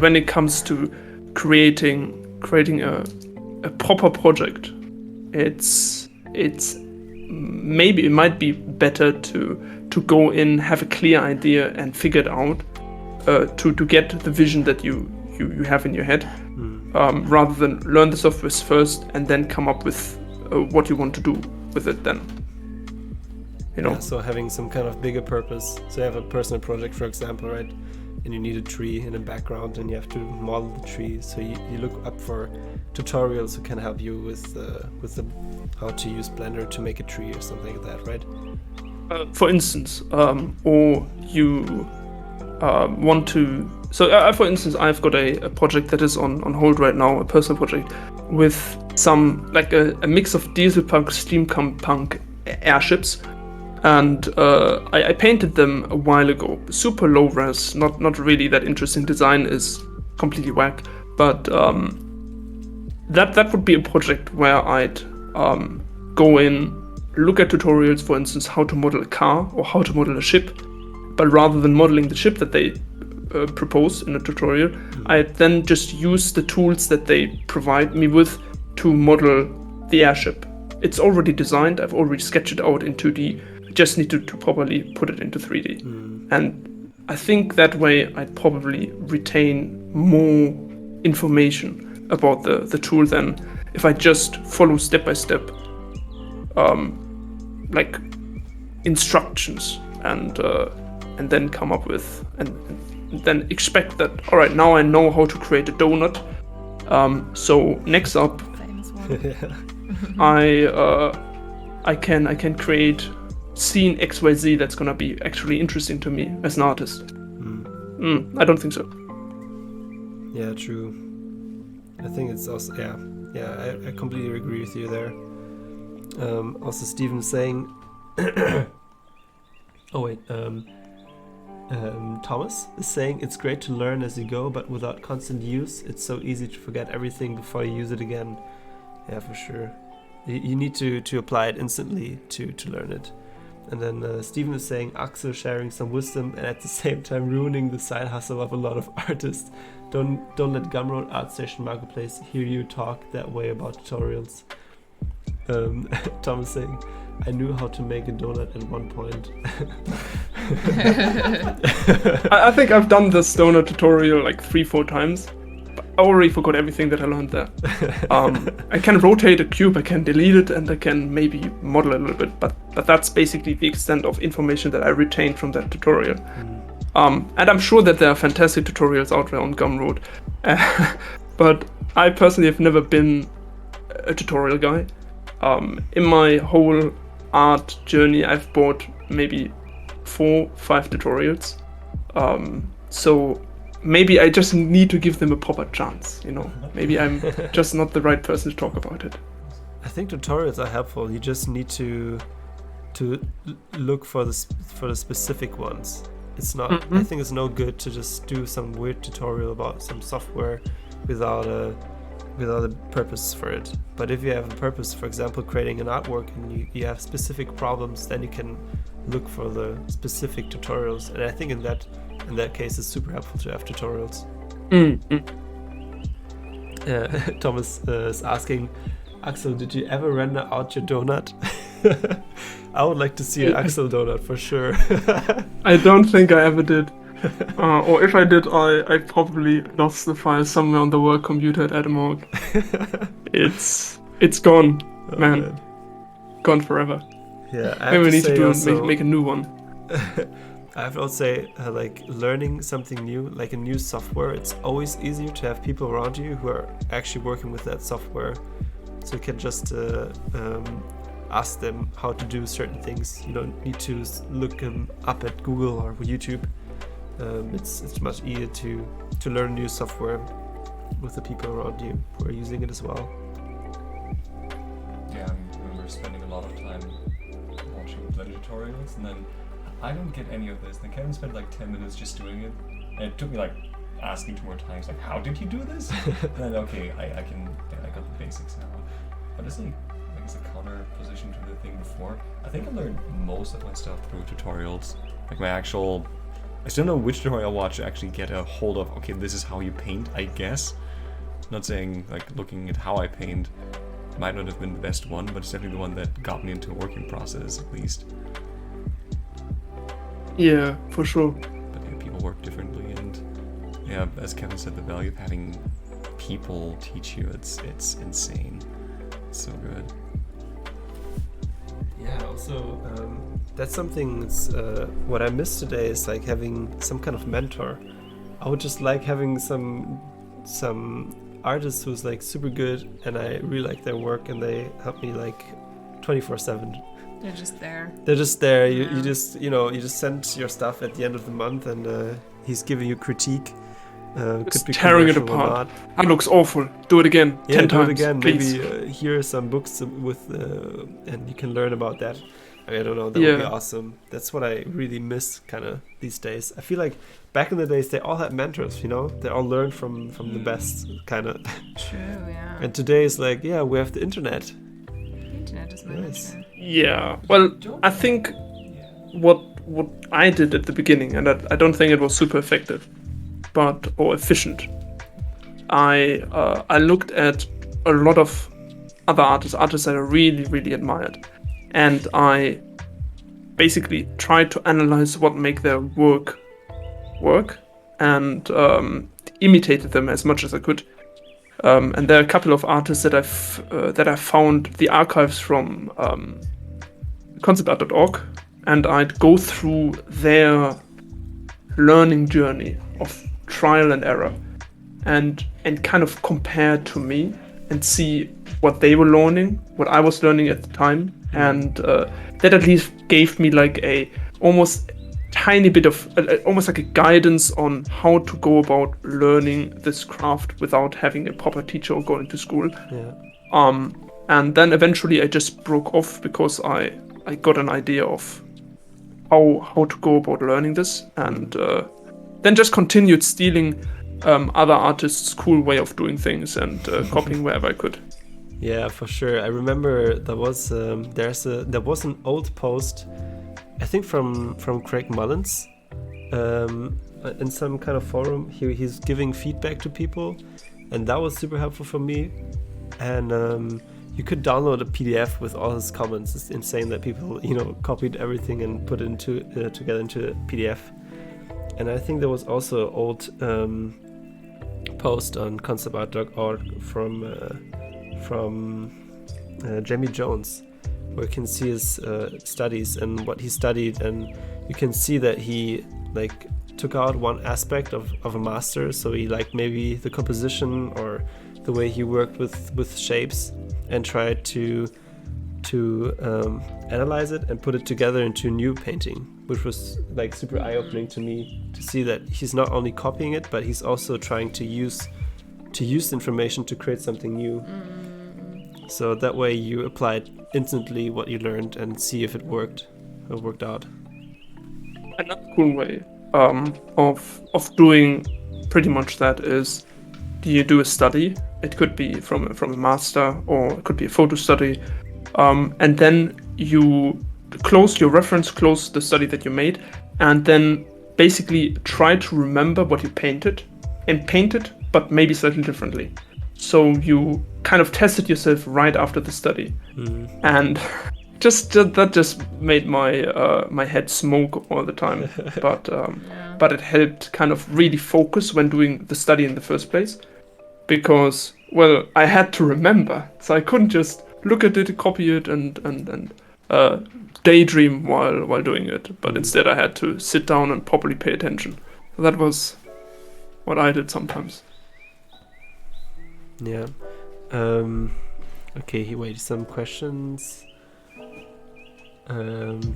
when it comes to creating a proper project, it's maybe it might be better to go in, have a clear idea, and figure it out to get the vision that you have in your head, rather than learn the software first and then come up with what you want to do with it then. Yeah, so having some kind of bigger purpose. So you have a personal project, for example, right? And you need a tree in the background and you have to model the tree. So you look up for tutorials who can help you with the how to use Blender to make a tree or something like that, right? For instance, or you want to... So for instance, I've got a project that is on hold right now, a personal project, with some, like a mix of dieselpunk, steampunk airships. And I painted them a while ago, super low res, not really that interesting. Design is completely whack, but that would be a project where I'd go in, look at tutorials, for instance, how to model a car or how to model a ship, but rather than modeling the ship that they propose in a tutorial, I then just use the tools that they provide me with to model the airship. It's already designed, I've already sketched it out in 2D, just need to properly put it into 3D. And I think that way I'd probably retain more information about the tool than if I just follow step by step like instructions and then come up with and then expect that, all right, now I know how to create a donut. So next up, Famous one. I can create scene XYZ that's gonna be actually interesting to me as an artist. I don't think so. Yeah, true. I think it's also I completely agree with you there. Also, Steven saying, Thomas is saying it's great to learn as you go, but without constant use, it's so easy to forget everything before you use it again. Yeah, for sure. You need to apply it instantly to learn it. And then Steven is saying, Axel sharing some wisdom and at the same time ruining the side hustle of a lot of artists. Don't let Gumroad, ArtStation, Marketplace hear you talk that way about tutorials. Tom is saying, I knew how to make a donut at one point. I think I've done this donut tutorial like 3-4 times. I already forgot everything that I learned there. I can rotate a cube, I can delete it, and I can maybe model a little bit, but that's basically the extent of information that I retained from that tutorial. And I'm sure that there are fantastic tutorials out there on Gumroad, but I personally have never been a tutorial guy. In my whole art journey, I've bought maybe 4-5 tutorials. So maybe I just need to give them a proper chance, you know. Maybe I'm just not the right person to talk about it. I think tutorials are helpful. You just need to look for the specific ones. It's not. I think it's no good to just do some weird tutorial about some software without a purpose for it. But if you have a purpose, for example, creating an artwork, and you have specific problems, then you can look for the specific tutorials. And I think in that case, it's super helpful to have tutorials. Thomas is asking, Axel, did you ever render out your donut? I would like to see an Axel donut for sure. I don't think I ever did. Or if I did, I probably lost the file somewhere on the work computer at Edinburgh. It's gone, man. Gone forever. Yeah, maybe we need to make a new one. I have to also say, like learning something new, like a new software, it's always easier to have people around you who are actually working with that software. So you can just ask them how to do certain things. You don't need to look them up at Google or YouTube. It's much easier to learn new software with the people around you who are using it as well. Yeah, I remember spending a lot of time watching Blender tutorials, and then I don't get any of this. Then Kevin spent like 10 minutes just doing it, and it took me like asking 2 more times, like, how did you do this? And then okay, I got the basics now. But it's like it's a counter position to the thing before. I think I learned most of my stuff through tutorials. Like my actual, I still know which tutorial I watch to actually get a hold of, okay, this is how you paint, I guess. Not saying like looking at how I paint, might not have been the best one, but it's definitely the one that got me into a working process at least. Yeah, for sure. But yeah, people work differently, and yeah, as Kevin said, the value of having people teach you, it's insane. It's so good. Yeah, also that's something that's, what I miss today is like having some kind of mentor. I would just like having some artist who's like super good and I really like their work and they help me like 24/7. They're just there. They're just there. Yeah. You just send your stuff at the end of the month and he's giving you critique. Could be tearing it commercial or apart. not. That looks awful. Do it again. Yeah, 10 do times. it again. Please. Maybe here are some books with and you can learn about that. I don't know. That would be awesome. That's what I really miss kind of these days. I feel like back in the days they all had mentors. They all learned from the best kind of. True. Yeah. And today is like, yeah, we have the internet. The internet is my mentor. Yeah. Well, I think what I did at the beginning, and I don't think it was super effective, or efficient. I looked at a lot of other artists that I really, really admired, and I basically tried to analyze what make their work and imitated them as much as I could. And there are a couple of artists that I found the archives from conceptart.org, and I'd go through their learning journey of trial and error and kind of compare to me and see what they were learning, what I was learning at the time, and that at least gave me like a almost tiny bit of almost like a guidance on how to go about learning this craft without having a proper teacher or going to school. Yeah. And then eventually I just broke off because I got an idea of how to go about learning this, and then just continued stealing other artists' cool way of doing things and copying wherever I could. Yeah, for sure. I remember there was an old post, I think from Craig Mullins, in some kind of forum. He's giving feedback to people, and that was super helpful for me. And you could download a PDF with all his comments. It's insane that people copied everything and put it together into a PDF. And I think there was also an old post on conceptart.org from Jamie Jones, where you can see his studies and what he studied, and you can see that he like took out one aspect of a master. So he like maybe the composition or the way he worked with shapes and tried to analyze it and put it together into a new painting, which was like super eye-opening to me to see that he's not only copying it, but he's also trying to use information to create something new. So that way you applied instantly what you learned and see if it worked out. Another cool way of doing pretty much that is, you do a study. It could be from a master, or it could be a photo study, and then you close your reference, close the study that you made, and then basically try to remember what you painted, but maybe slightly differently. So you kind of tested yourself right after the study, and that just made my head smoke all the time. But it helped kind of really focus when doing the study in the first place, because I had to remember, so I couldn't just look at it, copy it, and daydream while doing it. But instead, I had to sit down and properly pay attention. So that was what I did sometimes. Yeah. Okay, wait, some questions.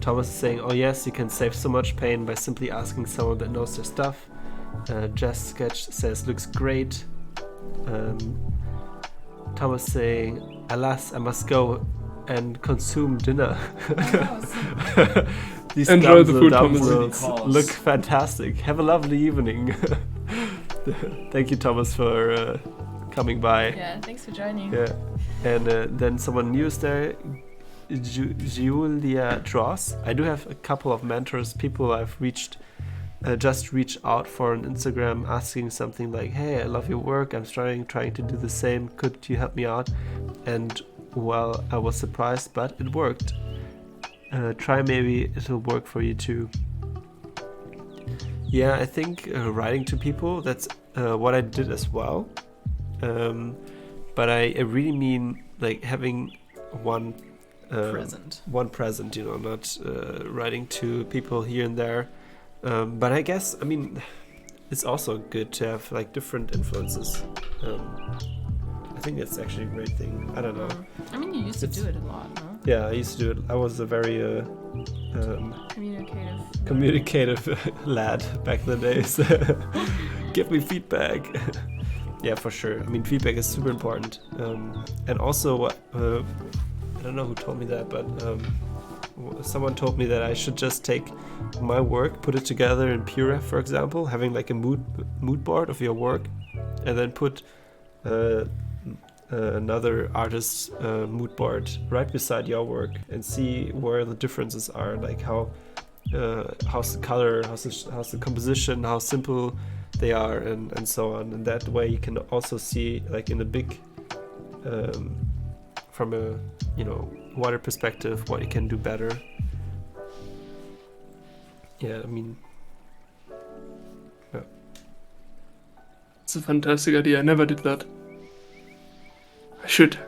Thomas is saying, oh yes, you can save so much pain by simply asking someone that knows their stuff. Jess Sketch says, looks great. Thomas saying, alas, I must go and consume dinner. These Enjoy the food, Thomas. Look fantastic. Have a lovely evening. Thank you, Thomas, for coming by. Yeah, thanks for joining. Yeah, and then someone new is there, Julia Dross. I do have a couple of mentors, people I've just reached out for on Instagram, asking something like, hey, I love your work, I'm trying to do the same, could you help me out? And well, I was surprised, but it worked. Try, maybe it'll work for you too. Yeah, I think writing to people, that's what I did as well. But I really mean like having one present, not writing to people here and there. But I guess, I mean, it's also good to have like different influences. I think that's actually a great thing. I don't know. I mean, you used to do it a lot, no? Yeah, I used to do it. I was a very communicative lad back in the days. Give me feedback. Yeah, for sure. I mean, feedback is super important. And also, I don't know who told me that, but someone told me that I should just take my work, put it together in Puref, for example, having like a mood board of your work, and then put another artist's mood board right beside your work and see where the differences are, like how's the color, how's the composition, how simple they are, and so on. And that way you can also see, like in a big from a wider perspective, what you can do better. Yeah, I mean, yeah. It's a fantastic idea. I never did that. I should.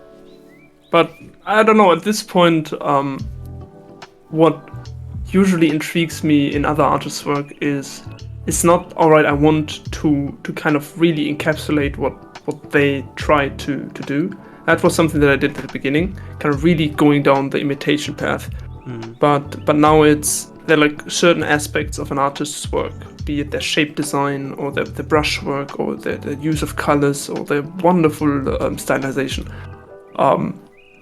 But I don't know, at this point, what usually intrigues me in other artists' work is it's not, alright, I want to kind of really encapsulate what they try to do. That was something that I did at the beginning, kind of really going down the imitation path. But now there are like certain aspects of an artist's work, be it their shape design or the brush work or the use of colors or their wonderful stylization.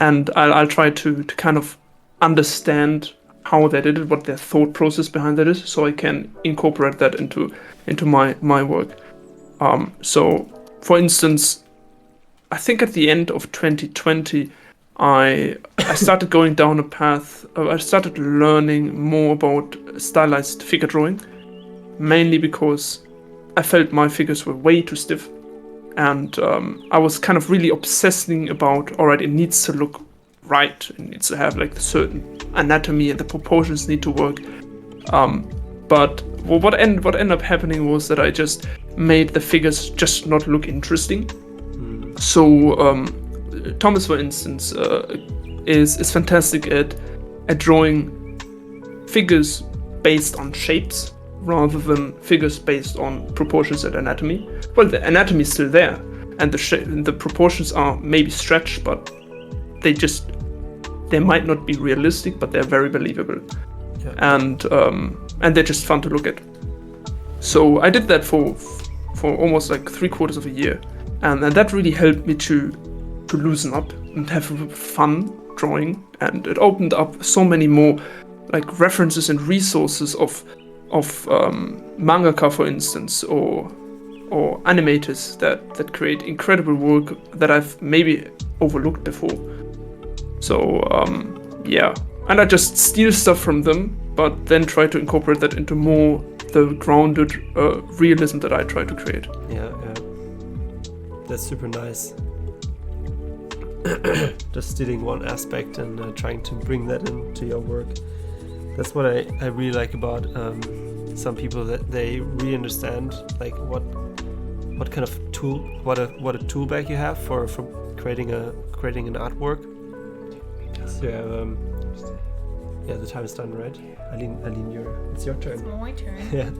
And I'll try to kind of understand how they did it, what their thought process behind that is, so I can incorporate that into my work. So, for instance, I think at the end of 2020, I started going down a path. I started learning more about stylized figure drawing, mainly because I felt my figures were way too stiff, and I was kind of really obsessing about, alright, it needs to look right, it needs to have like the certain anatomy and the proportions need to work. But what ended up happening was that I just made the figures just not look interesting. So Thomas, for instance, is fantastic at drawing figures based on shapes rather than figures based on proportions and anatomy. Well, the anatomy is still there, and the proportions are maybe stretched, but they might not be realistic, but they're very believable. Yeah. And they're just fun to look at. So I did that for almost like 3/4 of a year. And that really helped me to loosen up and have fun drawing, and it opened up so many more like references and resources of mangaka, for instance, or animators that create incredible work that I've maybe overlooked before. So yeah, and I just steal stuff from them, but then try to incorporate that into more the grounded realism that I try to create. Yeah. That's super nice. Just stealing one aspect and trying to bring that into your work. That's what I really like about some people, that they really understand like what kind of tool, what a tool bag you have for creating an artwork. So yeah, the time is done, right? Eileen, it's your turn. It's my turn. Yeah.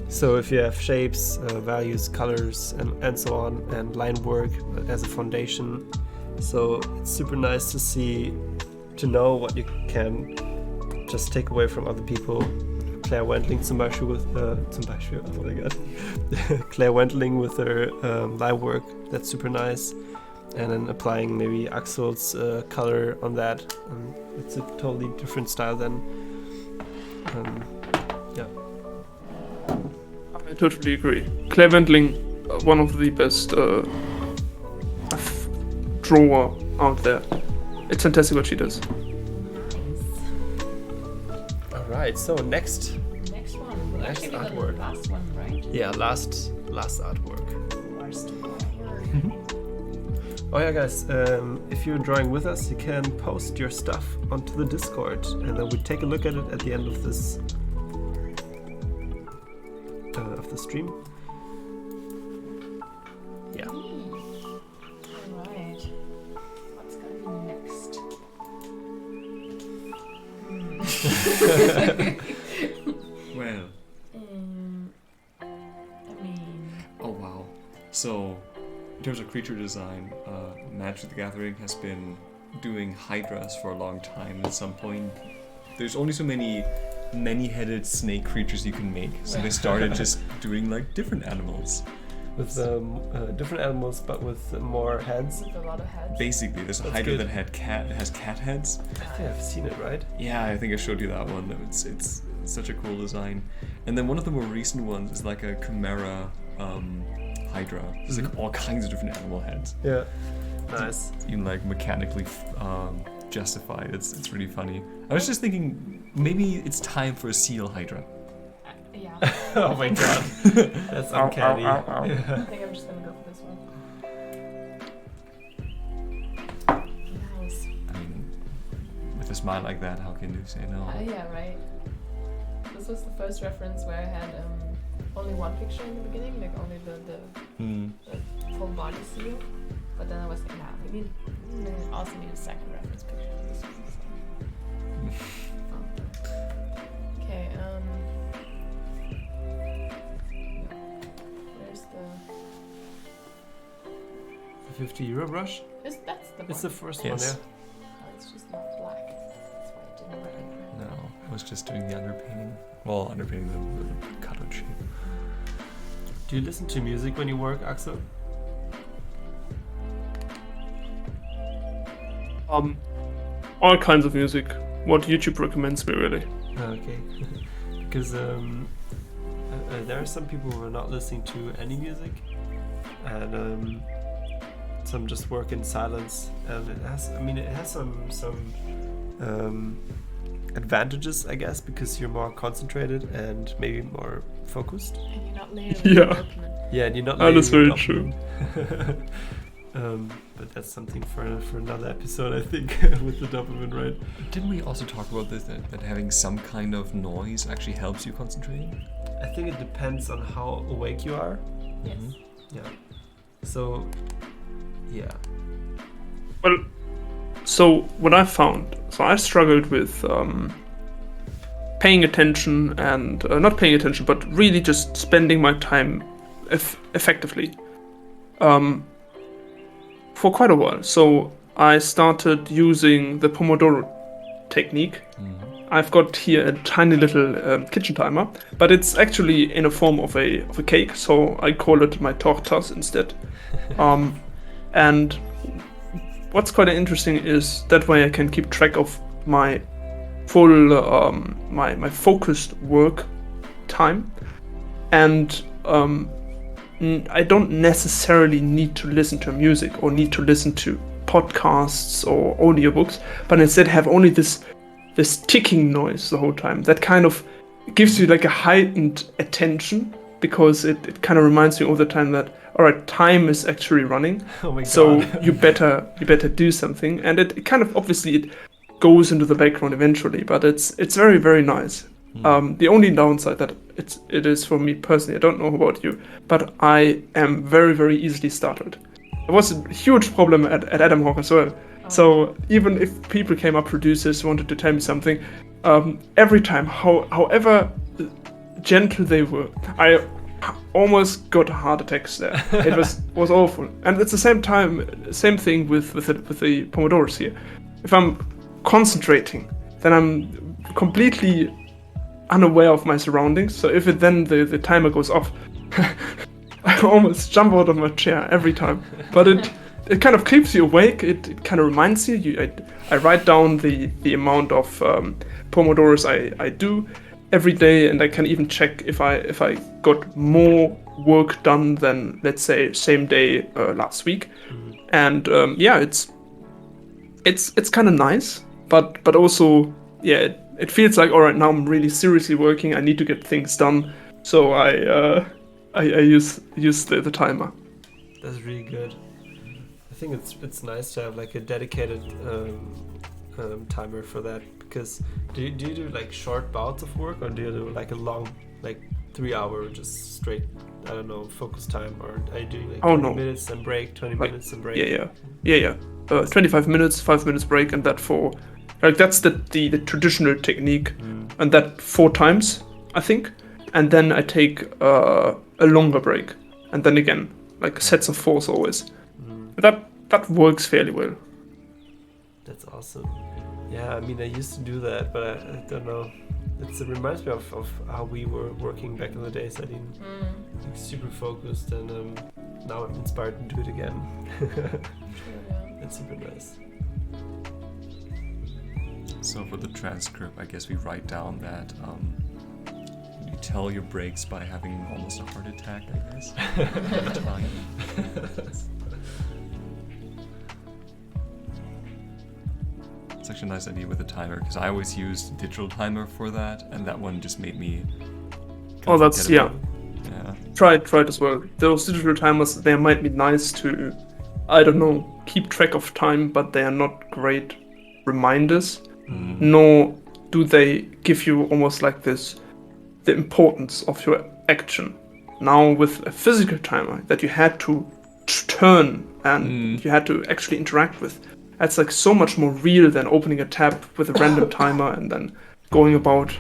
So if you have shapes, values, colors, and so on, and line work as a foundation, so it's super nice to know what you can just take away from other people. Claire Wendling zum Beispiel, oh my god, Claire Wendling with her line work, that's super nice, and then applying maybe Axel's color on that. It's a totally different style then. Yeah. I totally agree. Claire Wendling, one of the best drawer out there. It's fantastic what she does. Alright, so next one. Well, next actually, artwork. The last one, right? Yeah, last artwork. Oh yeah, guys, if you're drawing with us, you can post your stuff onto the Discord, and then we take a look at it at the end of this of the stream. Yeah. Alright. What's going on next? Well. I mean... Oh wow. So, in terms of creature design, Magic the Gathering has been doing hydras for a long time. At some point, there's only so many many-headed snake creatures you can make, so they started just doing like different animals. With different animals, but with more heads. With a lot of heads. Basically, there's a That's hydra good. that has cat heads. I think I've seen it, right? Yeah, I think I showed you that one. It's such a cool design. And then one of the more recent ones is like a chimera hydra. There's like all kinds of different animal heads. Yeah. Nice. You can like mechanically justify it. It's really funny. I was just thinking maybe it's time for a seal hydra. Yeah. Oh my god. That's uncanny. Ow, ow, ow, ow. Yeah. I think I'm just gonna go for this one. Nice. I mean, with a smile like that, how can you say no? Yeah, right. This was the first reference where I had only one picture in the beginning, like only the full body seal. But then I was like, nah, we also need a second reference picture for this one. So. Okay, where's the... €50 brush? That's the one. It's the first Yes. one, yeah. Oh, it's just not black. That's why it didn't work. No, I was just doing the underpainting. Well, underpainting the cutout shape. Do you listen to music when you work, Axel? All kinds of music. What YouTube recommends me, really. Okay. Because there are some people who are not listening to any music, and some just work in silence, and it has some advantages, I guess, because you're more concentrated and maybe more focused. And you're not layering Yeah. dopamine. Yeah, and you're not. That is layering very dopamine. But that's something for another episode, I think, with the dopamine, right? Didn't we also talk about this, that having some kind of noise actually helps you concentrate? I think it depends on how awake you are. Yes. Yeah. So, yeah. Well, so what I found, so I struggled with paying attention and not paying attention, but really just spending my time effectively for quite a while. So I started using the Pomodoro Technique. I've got here a tiny little kitchen timer, but it's actually in a form of a cake, so I call it my tortas instead. And what's quite interesting is that way I can keep track of my full my focused work time, and I don't necessarily need to listen to music or need to listen to podcasts or audiobooks, but instead have only this ticking noise the whole time that kind of gives you like a heightened attention, because it kind of reminds you all the time that, all right, time is actually running. Oh my god. So you better do something, and it kind of obviously it goes into the background eventually, but it's very, very nice. The only downside that it is for me personally, I don't know about you, but I am very, very easily startled. It was a huge problem at Adam Hawk as well. So even if people came up, producers wanted to tell me something, every time, however gentle they were, I almost got heart attacks there. It was awful. And at the same thing with the Pomodoros here. If I'm concentrating, then I'm completely unaware of my surroundings. So if the timer goes off, I almost jump out of my chair every time. But it kind of keeps you awake. It kind of reminds you. I write down the amount of Pomodoros I do every day, and I can even check if I got more work done than, let's say, same day last week. And it's kind of nice, but also it feels like, all right, now I'm really seriously working. I need to get things done, so I use the timer. That's really good. I think it's nice to have like a dedicated timer for that, because do you do like short bouts of work, or do you do like a long, like 3 hour just straight, I don't know, focus time, or are you doing like 20 minutes and break, 20 minutes and break? Yeah. 25 minutes, 5 minutes break, and that for like that's the traditional technique, and that 4 times I think, and then I take a longer break, and then again like sets of 4 always. That works fairly well. That's awesome. Yeah, I mean, I used to do that, but I don't know. It reminds me of how we were working back in the days. I mean, like super focused, and now I'm inspired to do it again. It's super nice. So for the transcript, I guess we write down that you tell your breaks by having almost a heart attack, I guess. It's actually a nice idea with a timer, because I always used digital timer for that, and that one just made me. That's yeah. Try it as well. Those digital timers, they might be nice to, I don't know, keep track of time, but they are not great reminders. Nor do they give you almost like the importance of your action. Now with a physical timer that you had to turn and you had to actually interact with, that's like so much more real than opening a tab with a random timer and then going about,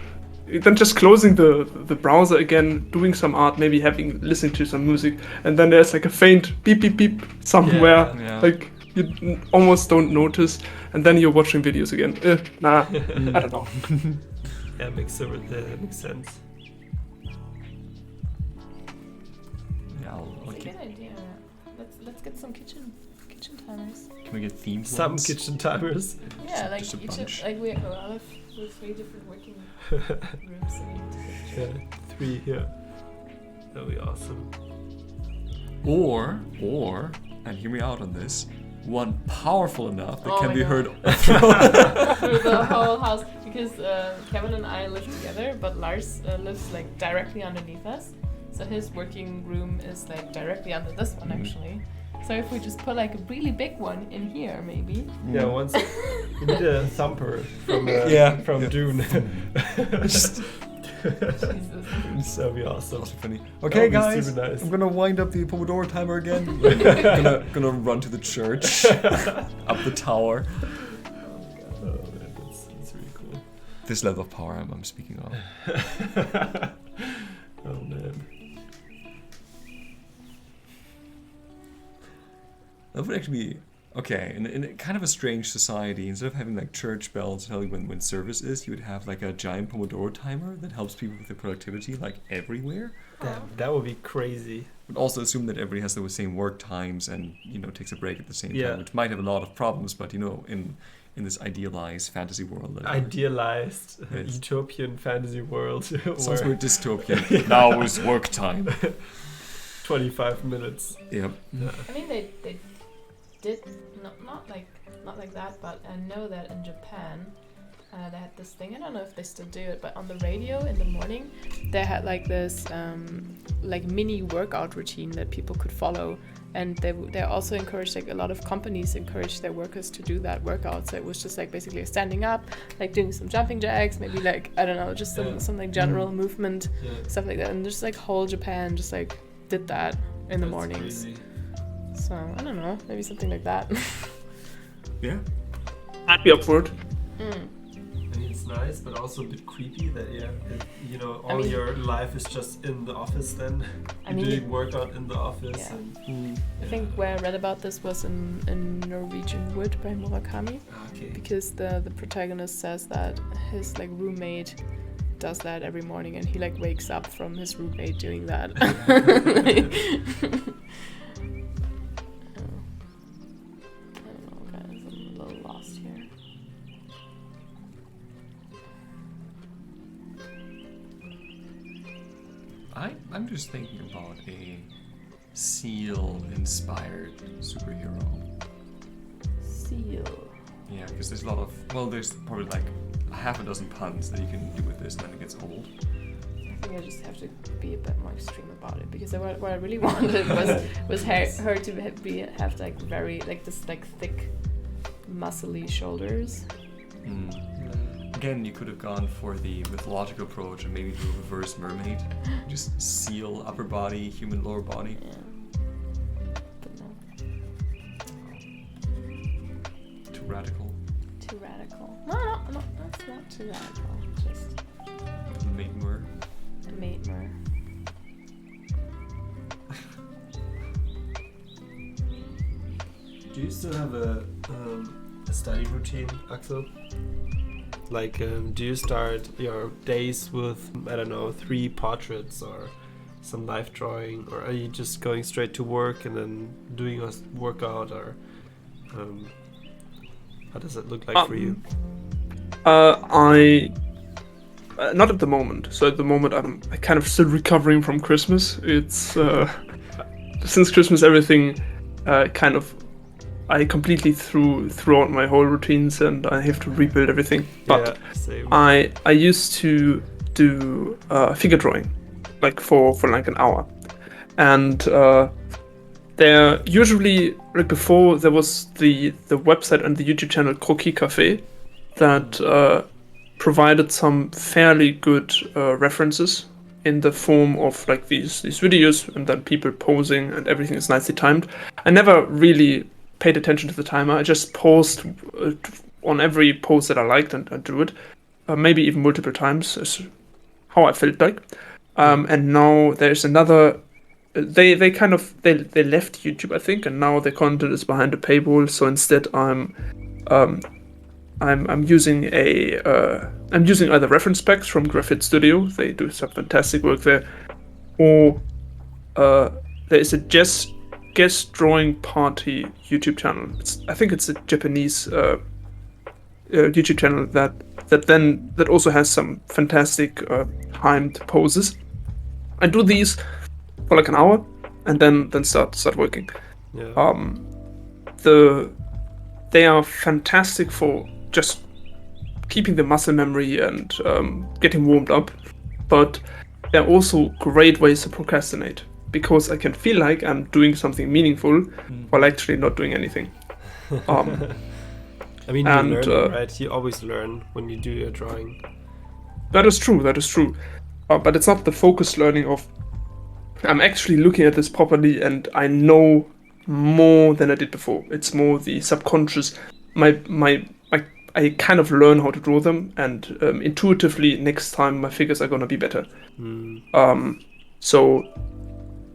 then just closing the browser again, doing some art, maybe listening to some music, and then there's like a faint beep beep beep somewhere, like you almost don't notice, and then you're watching videos again. I don't know. Yeah, makes sense. Yeah, it's a good idea. Let's get some kitchen timers. Can we get themed Some ones? kitchen timers. Yeah, like just a each bunch. like we have 3 different working rooms. So we need to get 3 here. That'll be awesome. Or, and hear me out on this, one powerful enough that can be heard through the whole house, because Kevin and I live together, but Lars lives like directly underneath us, so his working room is like directly under this one actually. So if we just put like a really big one in here, maybe. Yeah, once we need a thumper from Dune. Jesus. That'd be awesome. Also funny. Okay, guys, super nice. I'm gonna wind up the Pomodoro timer again. gonna run to the church, up the tower. Oh man, that's really cool. This level of power I'm speaking of. Oh man. That would actually be okay. In a kind of a strange society, instead of having like church bells telling you when service is, you would have like a giant Pomodoro timer that helps people with their productivity like everywhere. That would be crazy. But also assume that everybody has the same work times and takes a break at the same time, which might have a lot of problems. But in this idealized fantasy world, idealized utopian fantasy world. Sounds very dystopian. Now is work time. 25 minutes. Yep. Yeah. I mean, they did not like that, but I know that in Japan they had this thing. I don't know if they still do it, but on the radio in the morning they had like this like mini workout routine that people could follow, and they also encouraged, like a lot of companies encourage their workers to do that workout. So it was just like basically standing up, like doing some jumping jacks, maybe like I don't know, just some like general movement, stuff like that, and just like whole Japan just like did that in the mornings. Crazy. So I don't know, maybe something like that. Yeah, I'd be up for it. I mean, it's nice, but also a bit creepy that your life is just in the office. Then you're doing workout in the office. Yeah. And, I think where I read about this was in Norwegian Wood by Murakami. Okay. Because the protagonist says that his like roommate does that every morning, and he like wakes up from his roommate doing that. I'm just thinking about a seal-inspired superhero. Seal. Yeah, because there's a lot of... Well, there's probably like half a dozen puns that you can do with this, and then it gets old. I feel think I just have to be a bit more extreme about it, because what I really wanted was her to have like very like this like thick, muscly shoulders. Again, you could have gone for the mythological approach and maybe do a reverse mermaid, just seal upper body, human lower body. Yeah. But no. Too radical. Too radical. No, that's not too radical. Just Maidmer. a maidmer. Do you still have a study routine, Axel? Like, do you start your days with, I don't know, 3 portraits or some life drawing, or are you just going straight to work and then doing a workout, or how does it look like for you? Not at the moment. So at the moment, I'm kind of still recovering from Christmas. It's since Christmas, everything I completely threw out my whole routines, and I have to rebuild everything. But same. I used to do figure drawing, like for like an hour, and there usually, like before, there was the website and the YouTube channel Croquis Café that provided some fairly good references in the form of like these videos, and then people posing, and everything is nicely timed. I never really paid attention to the timer. I just paused on every pose that I liked and drew it, maybe even multiple times, is how I felt like. And now there's another. They left YouTube, I think, and now their content is behind a paywall. So instead, I'm using I'm using either reference packs from Grafit Studio. They do some fantastic work there, or there is a guest drawing party YouTube channel. I think it's a Japanese YouTube channel that also has some fantastic timed poses. I do these for like an hour and then start working. Yeah. They are fantastic for just keeping the muscle memory and getting warmed up, but they're also great ways to procrastinate, because I can feel like I'm doing something meaningful while actually not doing anything. I mean, you learn, right? You always learn when you do your drawing. That is true. But it's not the focused learning of, I'm actually looking at this properly and I know more than I did before. It's more the subconscious. I kind of learn how to draw them, and intuitively next time my figures are gonna be better. So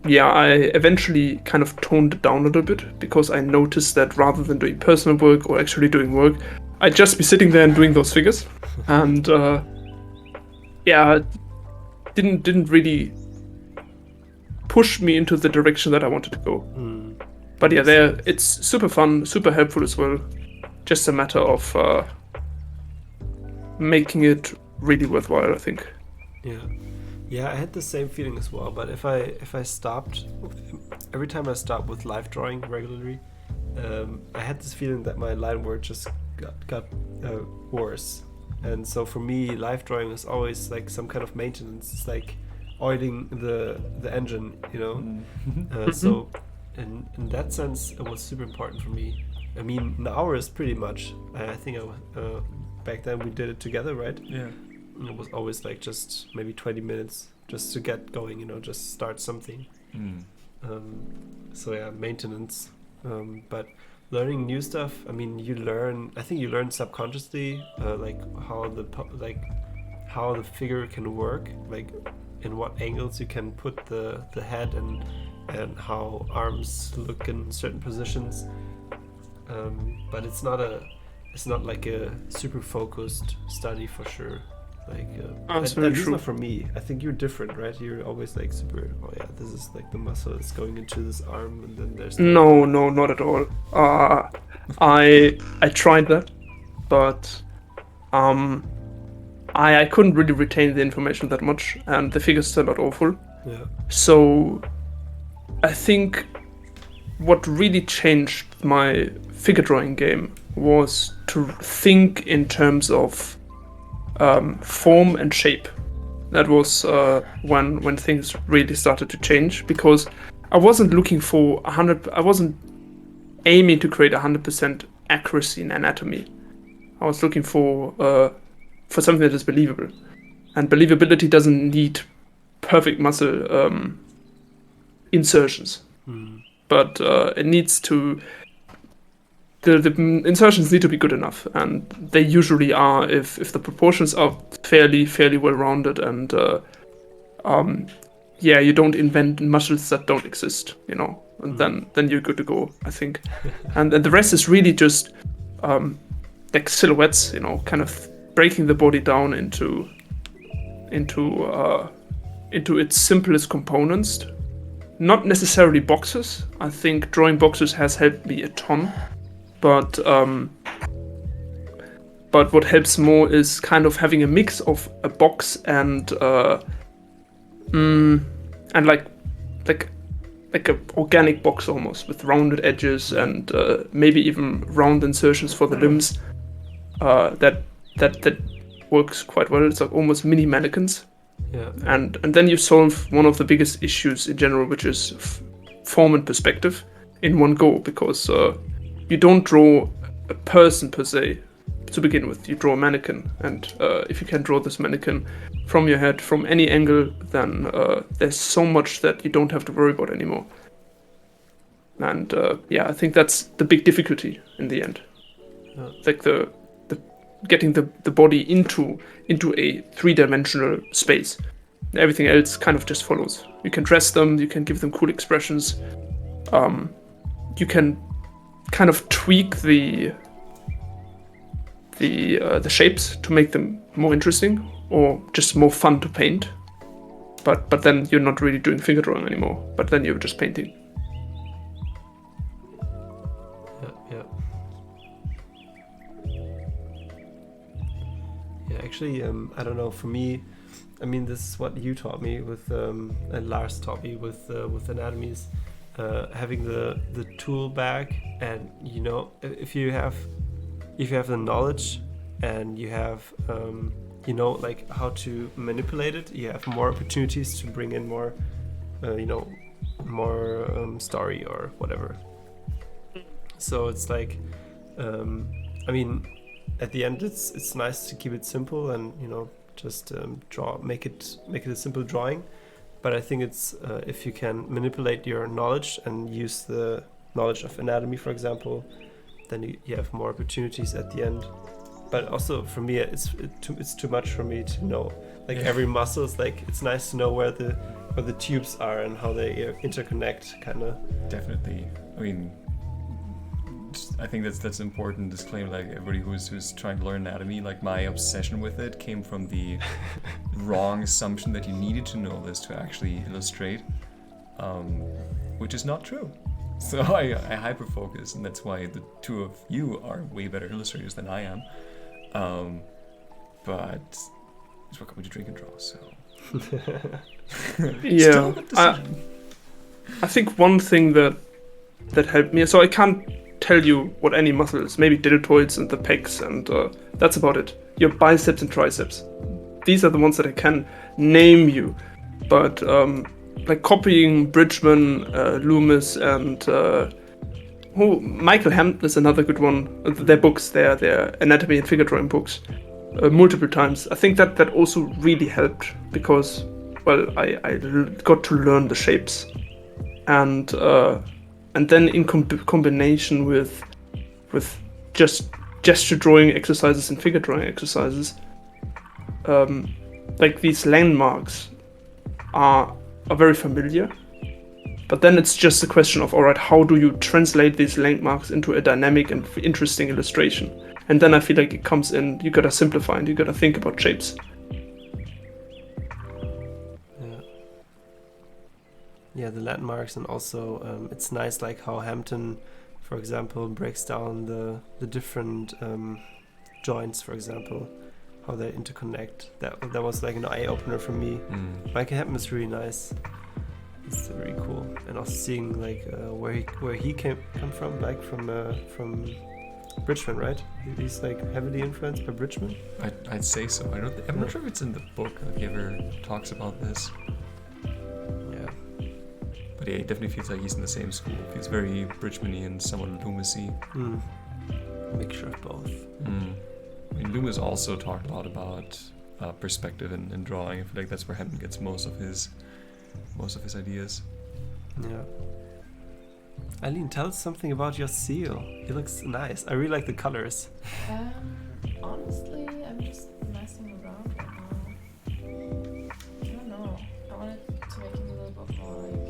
yeah, I eventually kind of toned it down a little bit, because I noticed that rather than doing personal work or actually doing work, I'd just be sitting there and doing those figures, and didn't really push me into the direction that I wanted to go. But yeah, it's super fun, super helpful as well. Just a matter of making it really worthwhile, I think. Yeah, I had the same feeling as well. But if I stopped, every time I stopped with live drawing regularly, I had this feeling that my line work just got worse. And so for me, live drawing was always like some kind of maintenance. It's like oiling the engine, you know. So in that sense, it was super important for me. I mean, an hour is pretty much. I think back then we did it together, right? Yeah. And it was always like just maybe 20 minutes just to get going, you know, just start something. So yeah, maintenance. But learning new stuff, I mean, I think you learn subconsciously, like how the figure can work, like in what angles you can put the head and how arms look in certain positions. But it's not like a super focused study for sure. Like at least not for me. I think you're different, right? You're always like super. Oh yeah, this is like the muscle that's going into this arm, and then there's. No, not at all. I tried that, but I couldn't really retain the information that much, and the figures turned out awful. Yeah. So I think what really changed my figure drawing game was to think in terms of form and shape. That was when things really started to change, because I wasn't looking for 100. I wasn't aiming to create 100% accuracy in anatomy. I was looking for something that is believable, and believability doesn't need perfect muscle insertions, but it needs to. The insertions need to be good enough, and they usually are if the proportions are fairly well rounded, and you don't invent muscles that don't exist, and then you're good to go, I think. and the rest is really just like silhouettes, kind of breaking the body down into its simplest components. Not necessarily boxes. I think drawing boxes has helped me a ton. But what helps more is kind of having a mix of a box and like a organic box almost, with rounded edges and maybe even round insertions for the limbs. That works quite well. It's like almost mini mannequins. Yeah. And then you solve one of the biggest issues in general, which is form and perspective in one go, because you don't draw a person per se to begin with. You draw a mannequin, and if you can draw this mannequin from your head, from any angle, then there's so much that you don't have to worry about anymore. And I think that's the big difficulty in the end. Like the getting the body into a three-dimensional space. Everything else kind of just follows. You can dress them, you can give them cool expressions, you can kind of tweak the shapes to make them more interesting or just more fun to paint. But then you're not really doing finger drawing anymore. But then you're just painting. Yeah, actually, I don't know. For me, I mean, this is what you taught me with, and Lars taught me with anatomies. Having the tool bag, and if you have the knowledge and you have like how to manipulate it, you have more opportunities to bring in more story or whatever. So it's like I mean, at the end it's nice to keep it simple and just make it a simple drawing. But I think it's if you can manipulate your knowledge and use the knowledge of anatomy, for example, then you have more opportunities at the end. But also for me, it's too much for me to know. Like every muscle is like, it's nice to know where the tubes are and how they interconnect, kind of. Definitely. I mean, I think that's an important disclaimer. Like everybody who's trying to learn anatomy, like my obsession with it came from the wrong assumption that you needed to know this to actually illustrate, which is not true. So I hyper focus, and that's why the two of you are way better illustrators than I am. But it's welcome to Drink and Draw. So yeah, I think one thing that helped me. So I can't tell you what any muscle is. Maybe deltoids and the pecs, and that's about it. Your biceps and triceps. These are the ones that I can name you. But like copying Bridgman, Loomis, and Michael Hampton is another good one. Their books, their anatomy and figure drawing books, multiple times. I think that also really helped because, well, I got to learn the shapes, and then in combination with just gesture drawing exercises and figure drawing exercises, like these landmarks are very familiar. But then it's just a question of, alright, how do you translate these landmarks into a dynamic and interesting illustration? And then I feel like it comes in, you gotta simplify and you gotta think about shapes. Yeah, the landmarks, and also it's nice like how Hampton, for example, breaks down the different joints, for example, how they interconnect. That was like an eye-opener for me. Michael Hampton is really nice. It's really cool, and also seeing like where he come from, like from Bridgman, right? He's like heavily influenced by Bridgman. I'd say so. I'm not sure if it's in the book if he ever talks about this. Yeah. But yeah, he definitely feels like he's in the same school. Feels very Bridgman-y and somewhat Loomis-y. Mixture of both. I mean, Loomis also talked a lot about perspective and drawing. I feel like that's where Hemden gets most of his ideas. Yeah. Eileen, tell us something about your seal. It looks nice. I really like the colors. Honestly, I'm just messing around right now. I don't know. I wanted to make him a little bit more like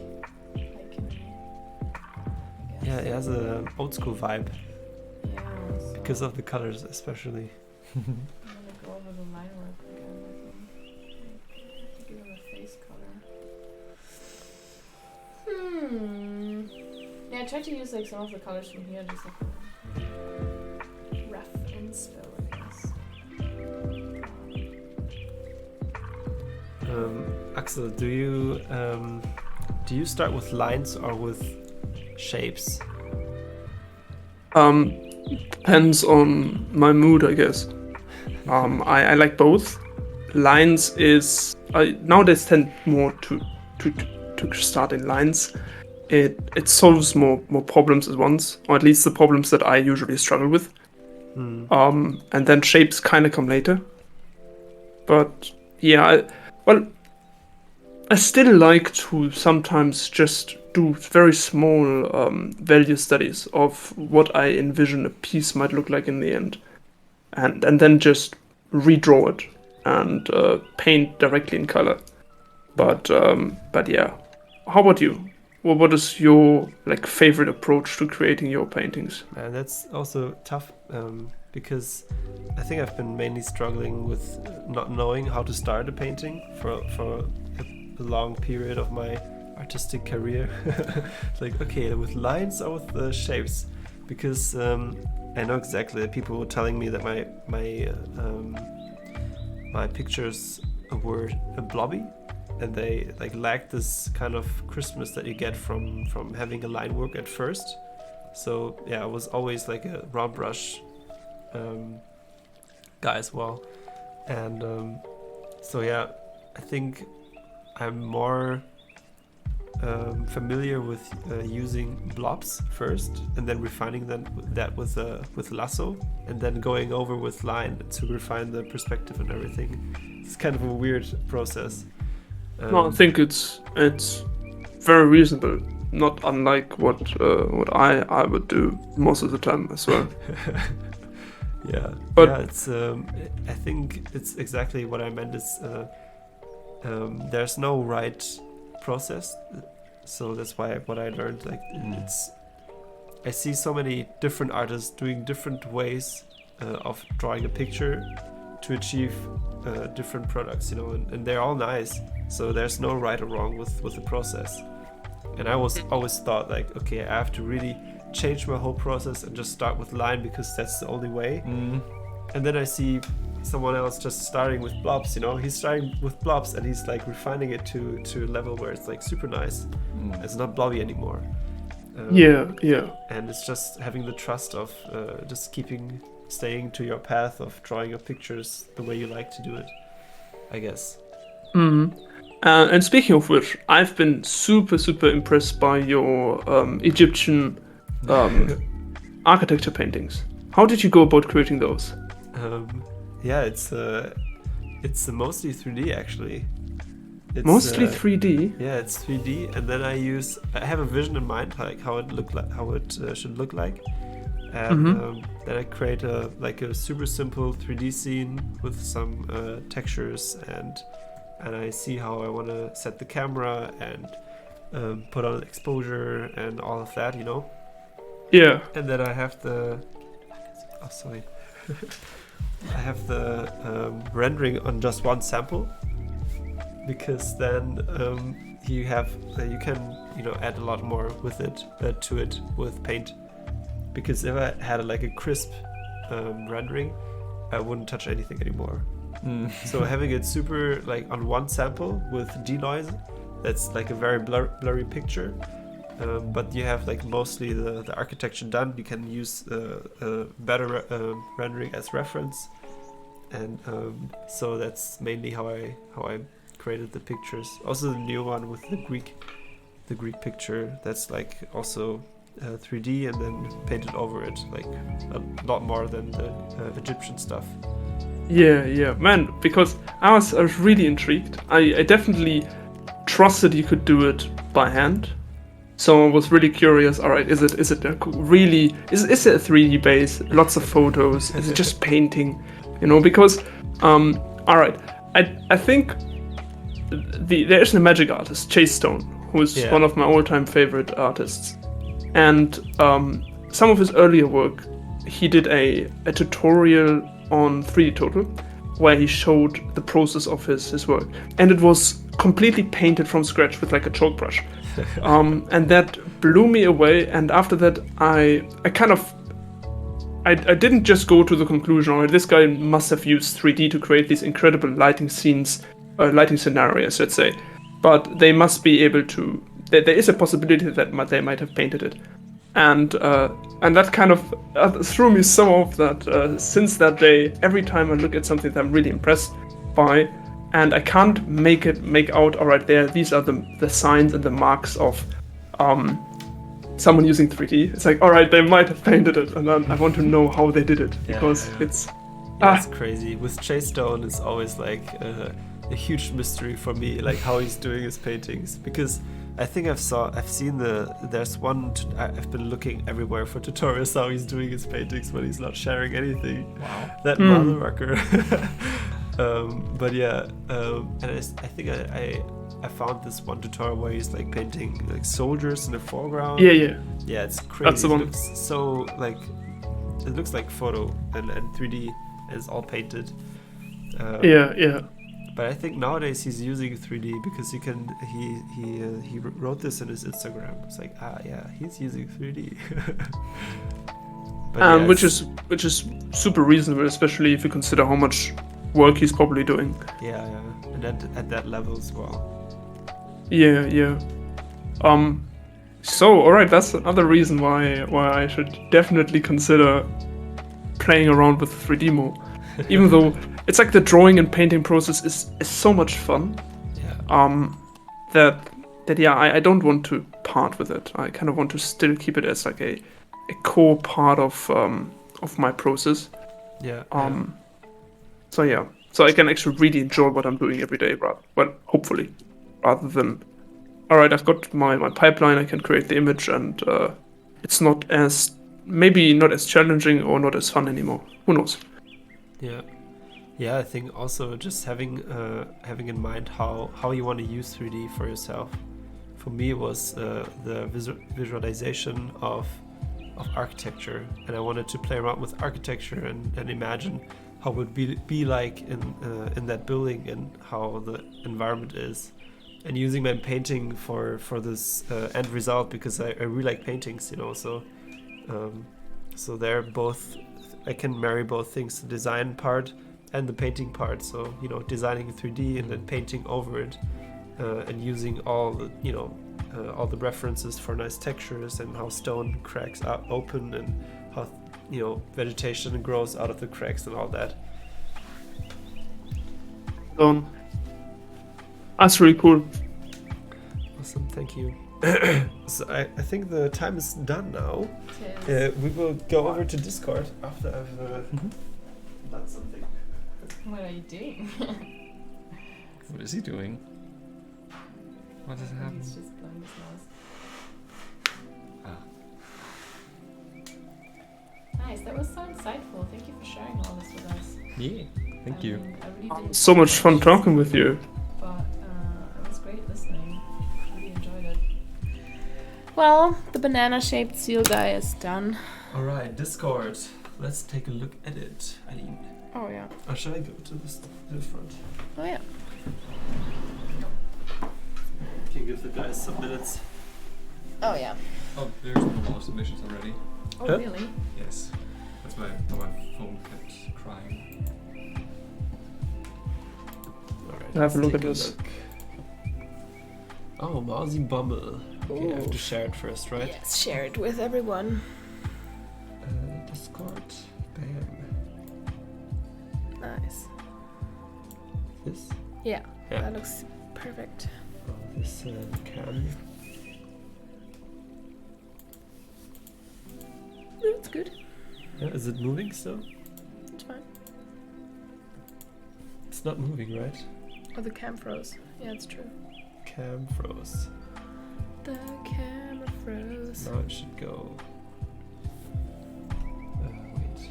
hiking-y, I guess. Yeah, it has an old school vibe. Yeah. So Because of the colors, especially. I'm gonna go over the line work again, I think. I have to give him a face color. Yeah, I tried to use like some of the colors from here, just like rough inspo, I guess. Axel, do you start with lines or with shapes? Depends on my mood, I guess. I like both. Lines is I nowadays tend more to start in lines. It solves more problems at once, or at least the problems that I usually struggle with. And then shapes kind of come later. But yeah, I still like to sometimes just do very small value studies of what I envision a piece might look like in the end, and then just redraw it and paint directly in color. But yeah, how about you? Well, what is your favorite approach to creating your paintings? And that's also tough because I think I've been mainly struggling with not knowing how to start a painting for a long period of my artistic career. Like, okay, with lines or with shapes? Because I know exactly that people were telling me that my pictures were blobby. And they lack this kind of crispness that you get from having a line work at first. So yeah, I was always like a raw brush guy as well. And so yeah, I think I'm more familiar with using blobs first, and then refining that with lasso, and then going over with line to refine the perspective and everything. It's kind of a weird process. No, I think it's very reasonable. Not unlike what I would do most of the time as well. Yeah, but yeah, it's I think it's exactly what I meant. Is there's no right process, so that's why what I learned. I see so many different artists doing different ways of drawing a picture to achieve different products, and they're all nice. So there's no right or wrong with the process. And I always thought like, okay, I have to really change my whole process and just start with line because that's the only way. And then I see someone else just starting with blobs, he's starting with blobs and he's like refining it to a level where it's like super nice. It's not blobby anymore. Yeah. And it's just having the trust of just staying to your path of drawing your pictures the way you like to do it, I guess. And speaking of which, I've been super impressed by your Egyptian architecture paintings. How did you go about creating those? Yeah, it's mostly 3D actually. It's, mostly 3D. Yeah, it's 3D, and then I have a vision in mind, like how it should look like, and then I create a super simple 3D scene with some textures, and I see how I want to set the camera and put on exposure and all of that, Yeah. And then I have the I have the rendering on just one sample, because then you can add a lot more with it to it with paint. Because if I had a crisp rendering, I wouldn't touch anything anymore. So having it super on one sample with denoise, that's like a very blurry picture, but you have like mostly the architecture done. You can use better rendering as reference, and so that's mainly how I created the pictures. Also the new one with the Greek picture, that's like also 3D and then painted over it, like a lot more than the Egyptian stuff. Yeah, man, because I was really intrigued. I definitely trusted you could do it by hand. So I was really curious, alright, is it a really is it a 3D base, lots of photos, is it just painting? Because alright, I think there is a magic artist, Chase Stone, who's one of my all-time favorite artists. And some of his earlier work, he did a tutorial on 3D Total, where he showed the process of his work. And it was completely painted from scratch with like a chalk brush. And that blew me away. And after that, I didn't just go to the conclusion, alright, this guy must have used 3D to create these incredible lighting scenes, lighting scenarios, let's say. But they must be able to, there is a possibility that they might have painted it. And that kind of threw me some off that since that day, every time I look at something that I'm really impressed by, and I can't make out, alright, these are the signs and the marks of someone using 3D. It's like, alright, they might have painted it, and then I want to know how they did it, because it's crazy. With Chase Stone, it's always like a huge mystery for me, like how he's doing his paintings, because I think I've seen there's one, I've been looking everywhere for tutorials how he's doing his paintings, but he's not sharing anything. Wow. That motherfucker. But yeah, and I think I found this one tutorial where he's like painting like soldiers in the foreground. Yeah, it's crazy. That's the one. It looks so like, it looks like photo and 3D, and it's all painted. Yeah. But I think nowadays he's using 3D because he wrote this in his Instagram. It's like, he's using 3D. But which is super reasonable, especially if you consider how much work he's probably doing. Yeah, and at that level as well. Yeah. So alright, that's another reason why I should definitely consider playing around with 3D more. Even though it's like the drawing and painting process is so much fun. Yeah. I don't want to part with it. I kind of want to still keep it as like a core part of my process. Yeah. So I can actually really enjoy what I'm doing every day, hopefully, rather than, alright, I've got my pipeline, I can create the image, and it's maybe not as challenging or not as fun anymore. Who knows? Yeah, I think also just having in mind how you want to use 3D for yourself. For me, it was the visualization of architecture, and I wanted to play around with architecture and imagine how it would be like in that building and how the environment is, and using my painting for this end result, because I really like paintings, so they're both. I can marry both things, the design part and the painting part. So, designing 3D and then painting over it, and using all the references for nice textures and how stone cracks open and how, vegetation grows out of the cracks and all that. That's really cool. Awesome, thank you. So I think the time is done now. We will go over to Discord after I've done something. What are you doing? What is he doing? What has happened? He's just blowing his nose. Nice, that was so insightful. Thank you for sharing all this with us. Yeah, thank you. I really did. So much fun talking with you. But it was great listening. Really enjoyed it. Well, the banana-shaped seal guy is done. Alright, Discord. Let's take a look at it, Eileen. Oh yeah. Or should I go to the front? Oh yeah. Can you give the guys some minutes? Oh yeah. Oh, there's been a lot of submissions already. Oh Huh? really? Yes. That's why my phone kept crying. Alright, Have a look take at this. look. Oh, Mousy Bummel. Okay, I have to share it first, right? Yes, share it with everyone. Discord. Bam. Nice. This? Yeah, Yeah. that looks perfect. Oh, this can. That's good. Yeah, is it moving still? It's fine. It's not moving, right? Oh, the cam froze. Yeah, it's true. Cam froze. The camera froze. Now it should go. Wait.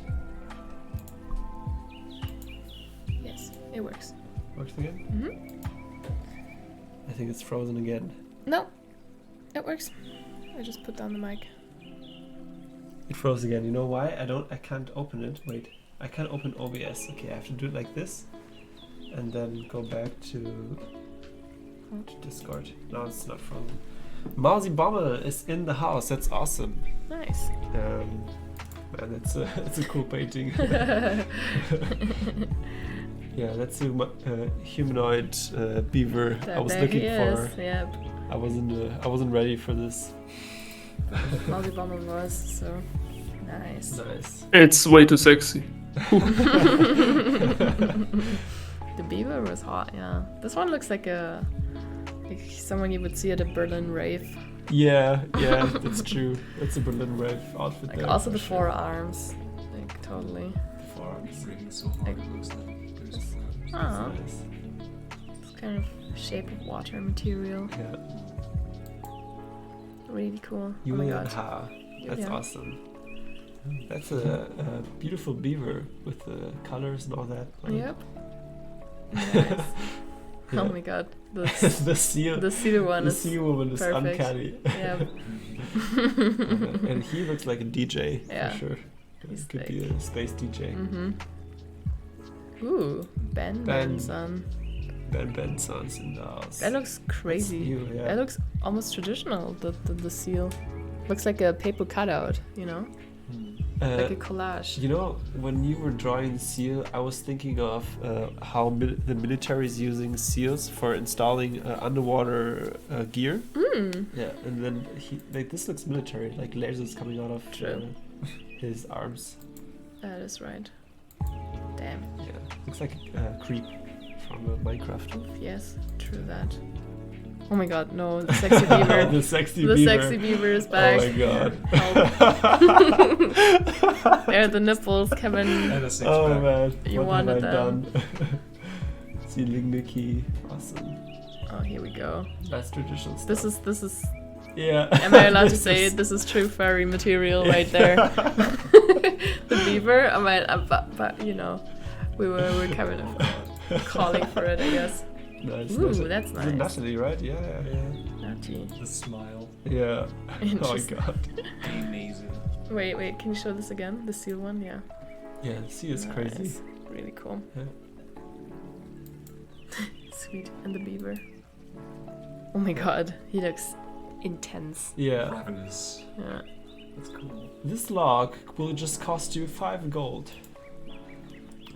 Yes, it works. Works again? I think it's frozen again. No, it works. I just put down the mic. It froze again. You know why? I can't open it. Wait. I can't open OBS. Okay, I have to do it like this. And then go back to Discord. Now it's not frozen. Mousy Bomber is in the house. That's awesome. Nice. Man, it's a cool painting. Yeah, that's a humanoid beaver I was looking for. Yep. I wasn't ready for this. Mousy Bomber was so nice. Nice. It's way too sexy. The beaver was hot, yeah. This one looks like someone you would see at a Berlin rave. Yeah, that's true. That's a Berlin rave outfit. Like there, also for the sure. forearms, like totally. The forearms. It's raining so hard, it looks like there's Oh, That's nice. it's kind of shape of water material. Yeah. Really cool. You oh my and god. Ha. That's Yeah. awesome. That's a beautiful beaver with the colors and all that. Yep. Nice. Yeah. Oh my god. the seal. The seal one The is seal woman is perfect. uncanny. Yep. And he looks like a DJ Yeah. for sure. He's Could like- be a space DJ. Ooh, Ben Benson. Ben Benson's in the house. That looks crazy. That's new, yeah. That looks almost traditional, the seal. Looks like a paper cutout, you know? Like a collage. You know, when you were drawing the seal, I was thinking of how the military is using seals for installing underwater gear. Yeah, and then this looks military, like lasers coming out of his arms. That is right. Damn. Yeah, looks like a creep from Minecraft. Yes, true that. Oh my god, no, the sexy beaver. The sexy The beaver. sexy beaver is back. Oh my god. There are the nipples, Kevin. And a six Oh pack. man, You what have I wanted them. done? Sealing Mickey, awesome. Oh, here we go. That's traditional stuff. This is. Yeah. Am I allowed to say it? This is true furry material right there. The beaver. But you know, we were kind of calling for it, I guess. Nice. Ooh, nice. that's Is it nice. Natalie, right? Yeah. Nutty. The smile. Yeah. Oh my Interesting. god. Amazing. Wait, can you show this again? The seal one, yeah. Yeah, see, it's crazy. Nice. Really cool. Yeah. Sweet. And the beaver. Oh my god, he looks intense. Yeah. Ravenous. Yeah. That's cool. This log will just cost you 5 gold.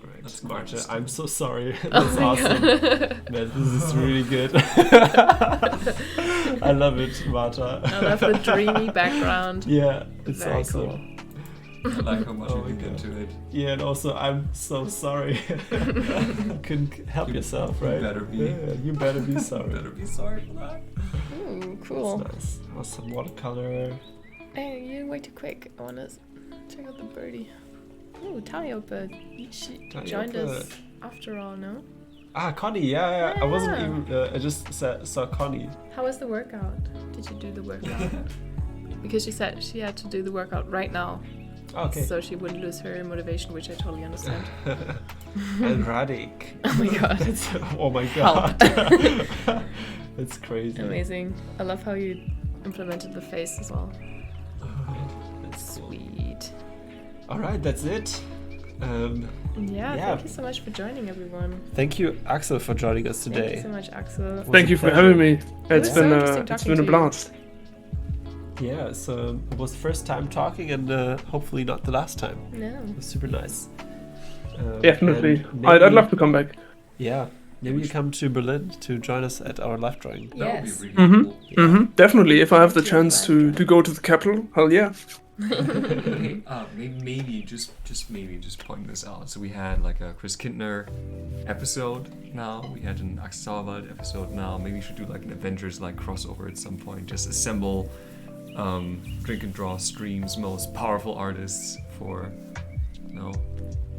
Alright, That's Marta, quite I'm so sorry. Oh That's my awesome. god. Man, this is really good. I love it, Marta. I love the dreamy background. Yeah, it's Very awesome. cool. I like how much Oh you my look God. into it. Yeah, and also I'm so sorry. You couldn't help yourself, right? You better be. Yeah, you better be sorry. Better be sorry for that. Ooh, cool. That's nice. Awesome watercolor. Hey, you're way too quick. I wanna check out the birdie. Ooh, Tallyope. She joined us after all, no? Ah, Connie. Yeah. I wasn't Yeah. even. I just saw Connie. How was the workout? Did you do the workout? Because she said she had to do the workout right now. Okay. So she wouldn't lose her motivation, which I totally understand. And Radik. Oh my god. Oh my god. It's crazy. Amazing. I love how you implemented the face as well. That's cool. Sweet. Alright, that's it. Yeah, Yeah. thank you so much for joining, everyone. Thank you, Axel, for joining us Thank today. you so much, Axel. Thank you for having me. It's was so been interesting it's talking been to a you. blast. Yeah, so it was the first time talking and hopefully not the last time. No. It was super nice. Definitely. and I'd maybe- love to come back. Yeah, Maybe you come to Berlin to join us at our live drawing. That would Yes. be really cool. Yeah. Definitely, if I have the chance to go to the capital, hell yeah. Okay, maybe just pointing this out. So we had like a Chris Kintner episode now. We had an Axel Sauerwald episode now. Maybe we should do like an Avengers like crossover at some point. Just assemble Drink and Draw streams most powerful artists for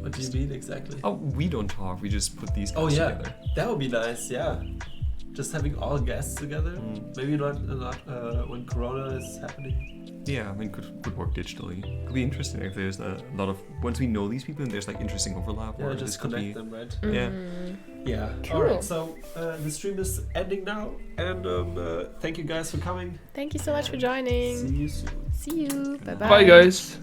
What do you mean exactly? Oh, we don't talk. We just put these guys together. That would be nice. Yeah, just having all guests together. Maybe not a lot when Corona is happening. Yeah, I mean, could work digitally. Could be interesting if there's a lot of once we know these people and there's like interesting overlap. Yeah, or just this could connect be, them, right? Yeah. Yeah. Cool. All right. So the stream is ending now, and thank you guys for coming. Thank you so much for joining. See you soon. See you. Bye bye. Bye, guys.